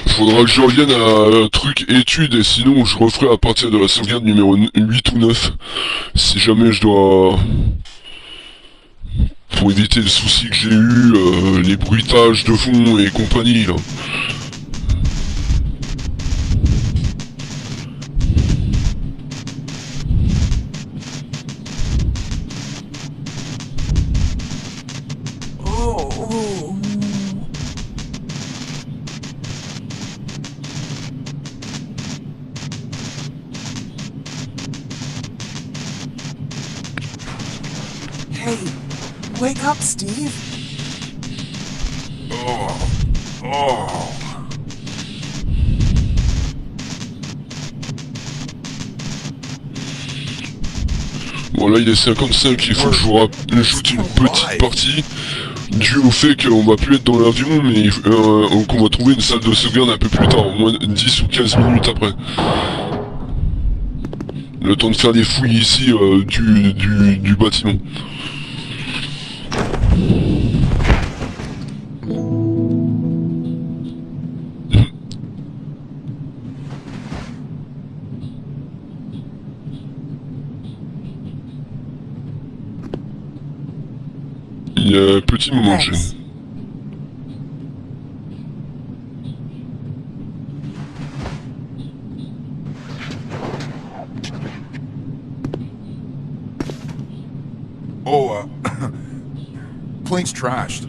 Faudra que je revienne à un truc étude, et sinon je referai à partir de la sauvegarde numéro 8 ou 9. Si jamais je dois... Pour éviter le souci que j'ai eu, les bruitages de fond et compagnie, là. Oh... Hey, wake up, Steve. Bon là il est 55, il faut que je vous rajoute une petite partie due au fait qu'on va plus être dans l'avion, mais qu'on va trouver une salle de sauvegarde un peu plus tard, au moins 10 ou 15 minutes après. Le temps de faire des fouilles ici du bâtiment. Il y a un petit moment de gêne. Oh, plane's trashed.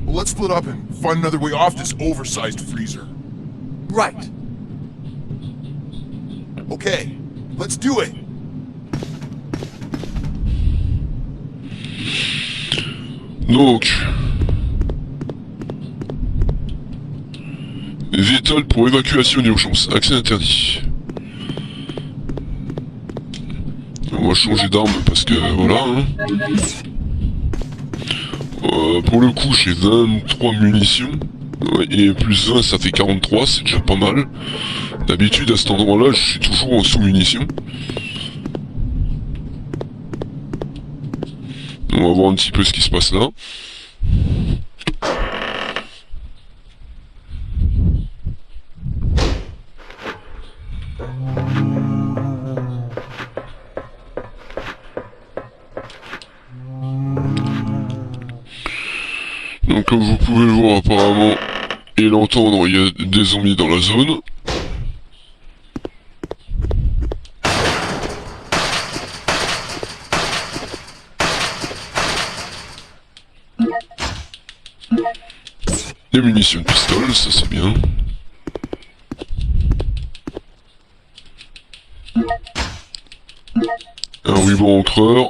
Well, let's split up and find another way off this oversized freezer. Right. Okay, let's do it. Donc... Vital pour évacuation d'urgence. Accès interdit. On va changer d'arme parce que voilà. Hein. Pour le coup, j'ai 23 munitions. Ouais, et plus 20, ça fait 43, c'est déjà pas mal. D'habitude, à cet endroit-là, je suis toujours en sous-munitions. On va voir un petit peu ce qui se passe là. Donc comme vous pouvez le voir apparemment et l'entendre, il y a des zombies dans la zone. Des munitions de pistolet, ça c'est bien. Un ruban encreur.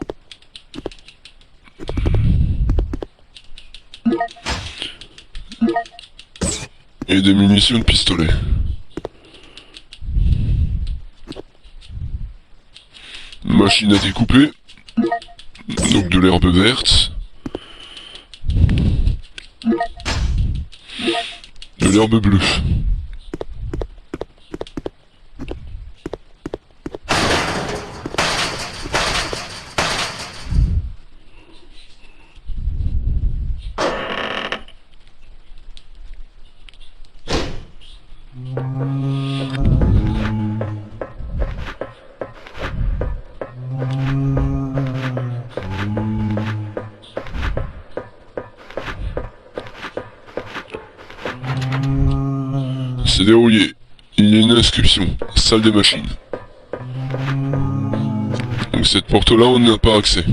Et des munitions de pistolet. Machine à découper. Donc de l'herbe verte. De l'herbe bleue. C'est dérouillé. Il y a une inscription. Salle des machines. Donc cette porte-là, on n'a pas accès.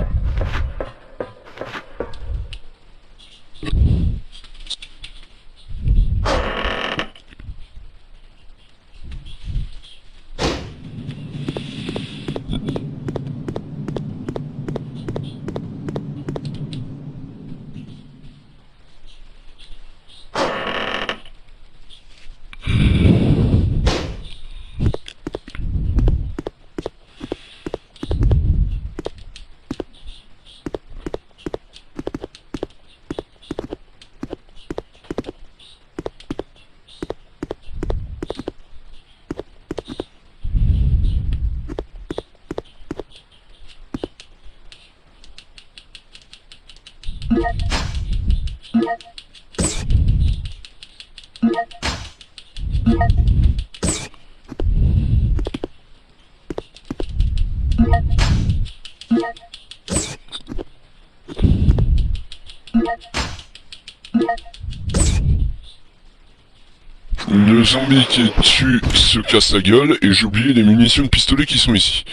Le zombie qui tue se casse la gueule et j'ai oublié les munitions de pistolet qui sont ici.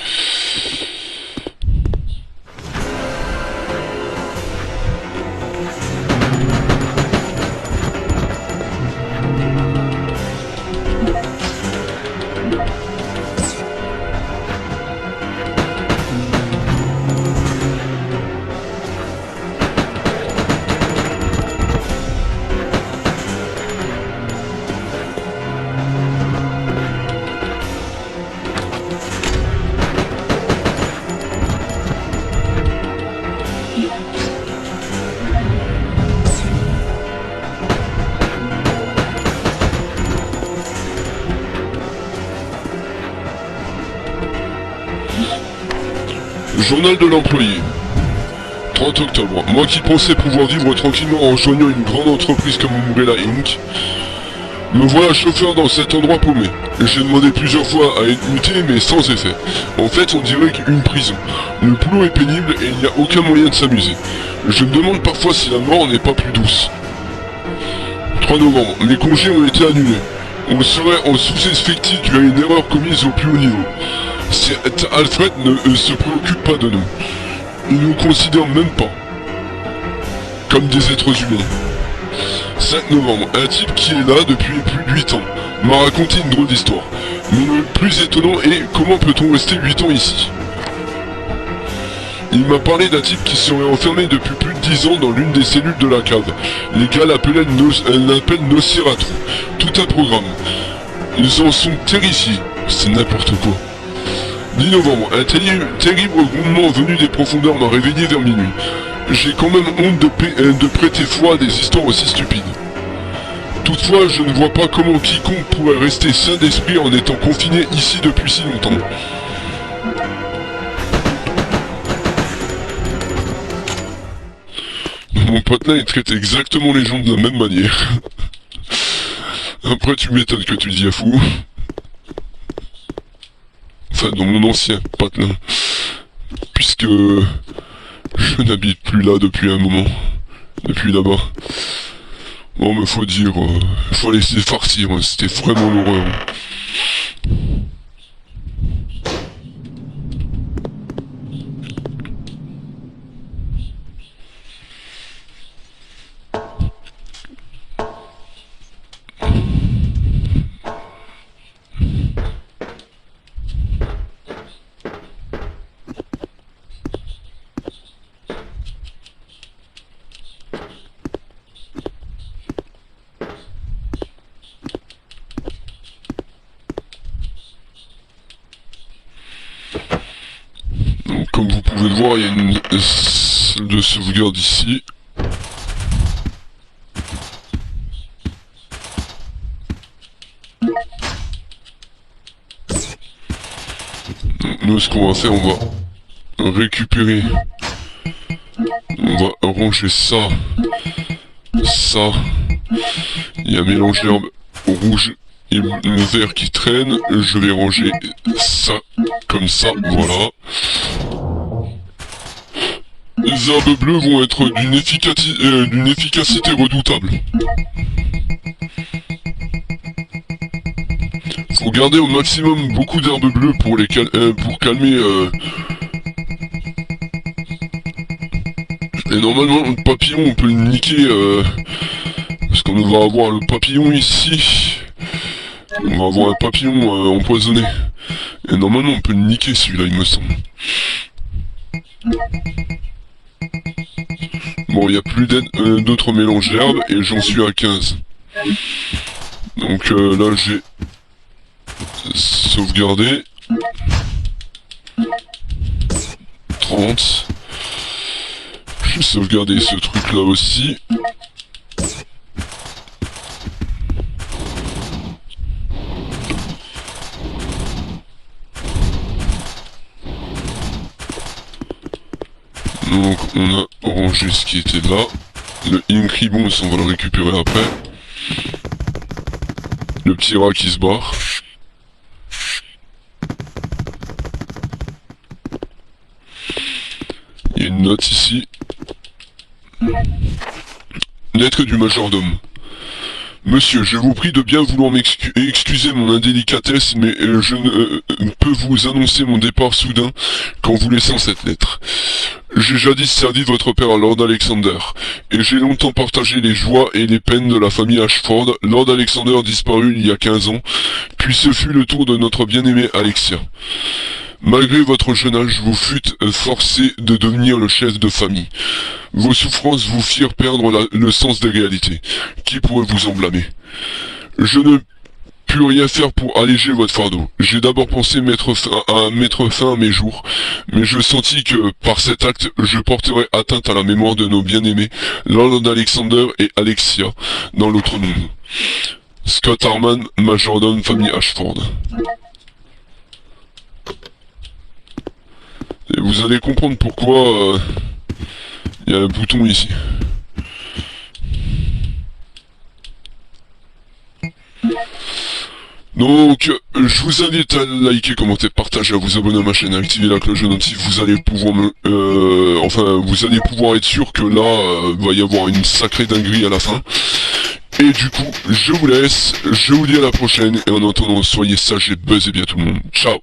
Journal de l'employé. 30 octobre. Moi qui pensais pouvoir vivre tranquillement en rejoignant une grande entreprise comme Umbrella Inc., me voilà chauffeur dans cet endroit paumé. J'ai demandé plusieurs fois à être muté mais sans effet. En fait on dirait qu'une prison. Le boulot est pénible et il n'y a aucun moyen de s'amuser. Je me demande parfois si la mort n'est pas plus douce. 3 novembre. Mes congés ont été annulés. On serait en sous-effectif dû à une erreur commise au plus haut niveau. Alfred ne se préoccupe pas de nous. Il nous considère même pas comme des êtres humains. 5 novembre, un type qui est là depuis plus de 8 ans m'a raconté une drôle d'histoire. Mais le plus étonnant est comment peut-on rester 8 ans ici. Il m'a parlé d'un type qui serait enfermé depuis plus de 10 ans dans l'une des cellules de la cave. Les gars l'appellent Nosferatu. Tout un programme. Ils en sont terrifiés. C'est n'importe quoi. 10 novembre, un terrible grondement venu des profondeurs m'a réveillé vers minuit. J'ai quand même honte de prêter foi à des histoires aussi stupides. Toutefois, je ne vois pas comment quiconque pourrait rester sain d'esprit en étant confiné ici depuis si longtemps. Mon pote là, il traite exactement les gens de la même manière. Après, tu m'étonnes que tu dis à fou. Enfin, dans mon ancien patelin. Puisque je n'habite plus là depuis un moment. Depuis là-bas. Bon, mais faut dire, faut laisser farcir, hein. C'était vraiment l'horreur. Donc, comme vous pouvez le voir, il y a une salle de sauvegarde ici. Donc, nous, ce qu'on va faire, on va récupérer. On va ranger ça. Ça. Il y a un mélange d'herbes rouge et le vert qui traîne. Je vais ranger ça comme ça, voilà. Les herbes bleues vont être d'une efficacité redoutable. Faut garder au maximum beaucoup d'herbes bleues pour calmer. Et normalement, le papillon, on peut le niquer. Parce qu'on va avoir le papillon ici. On va avoir un papillon empoisonné. Et normalement, on peut le niquer celui-là, il me semble. Bon, il n'y a plus d'autres mélanges d'herbes et j'en suis à 15. Donc là, j'ai sauvegardé. 30. J'ai sauvegardé ce truc-là aussi. Donc on a rangé ce qui était là. Le Inkribon, on va le récupérer après. Le petit rat qui se barre. Il y a une note ici. Lettre du majordome. Monsieur, je vous prie de bien vouloir excuser mon indélicatesse, mais je ne peux vous annoncer mon départ soudain qu'en vous laissant cette lettre. J'ai jadis servi votre père à Lord Alexander, et j'ai longtemps partagé les joies et les peines de la famille Ashford. Lord Alexander disparut il y a 15 ans, puis ce fut le tour de notre bien-aimée Alexia. Malgré votre jeune âge, vous fûtes forcé de devenir le chef de famille. Vos souffrances vous firent perdre le sens des réalités. Qui pourrait vous en blâmer? Je ne pus rien faire pour alléger votre fardeau. J'ai d'abord pensé mettre fin à mes jours, mais je sentis que, par cet acte, je porterais atteinte à la mémoire de nos bien-aimés, Lord Alexander et Alexia, dans l'autre monde. Scott Harman, majordome, famille Ashford. Et vous allez comprendre pourquoi il y a un bouton ici. Donc, je vous invite à liker, commenter, partager, à vous abonner à ma chaîne, à activer la cloche de notif. Vous allez pouvoir vous allez pouvoir être sûr que là, va y avoir une sacrée dinguerie à la fin. Et du coup, je vous laisse, je vous dis à la prochaine, et en attendant, soyez sages et buzzez bien tout le monde. Ciao!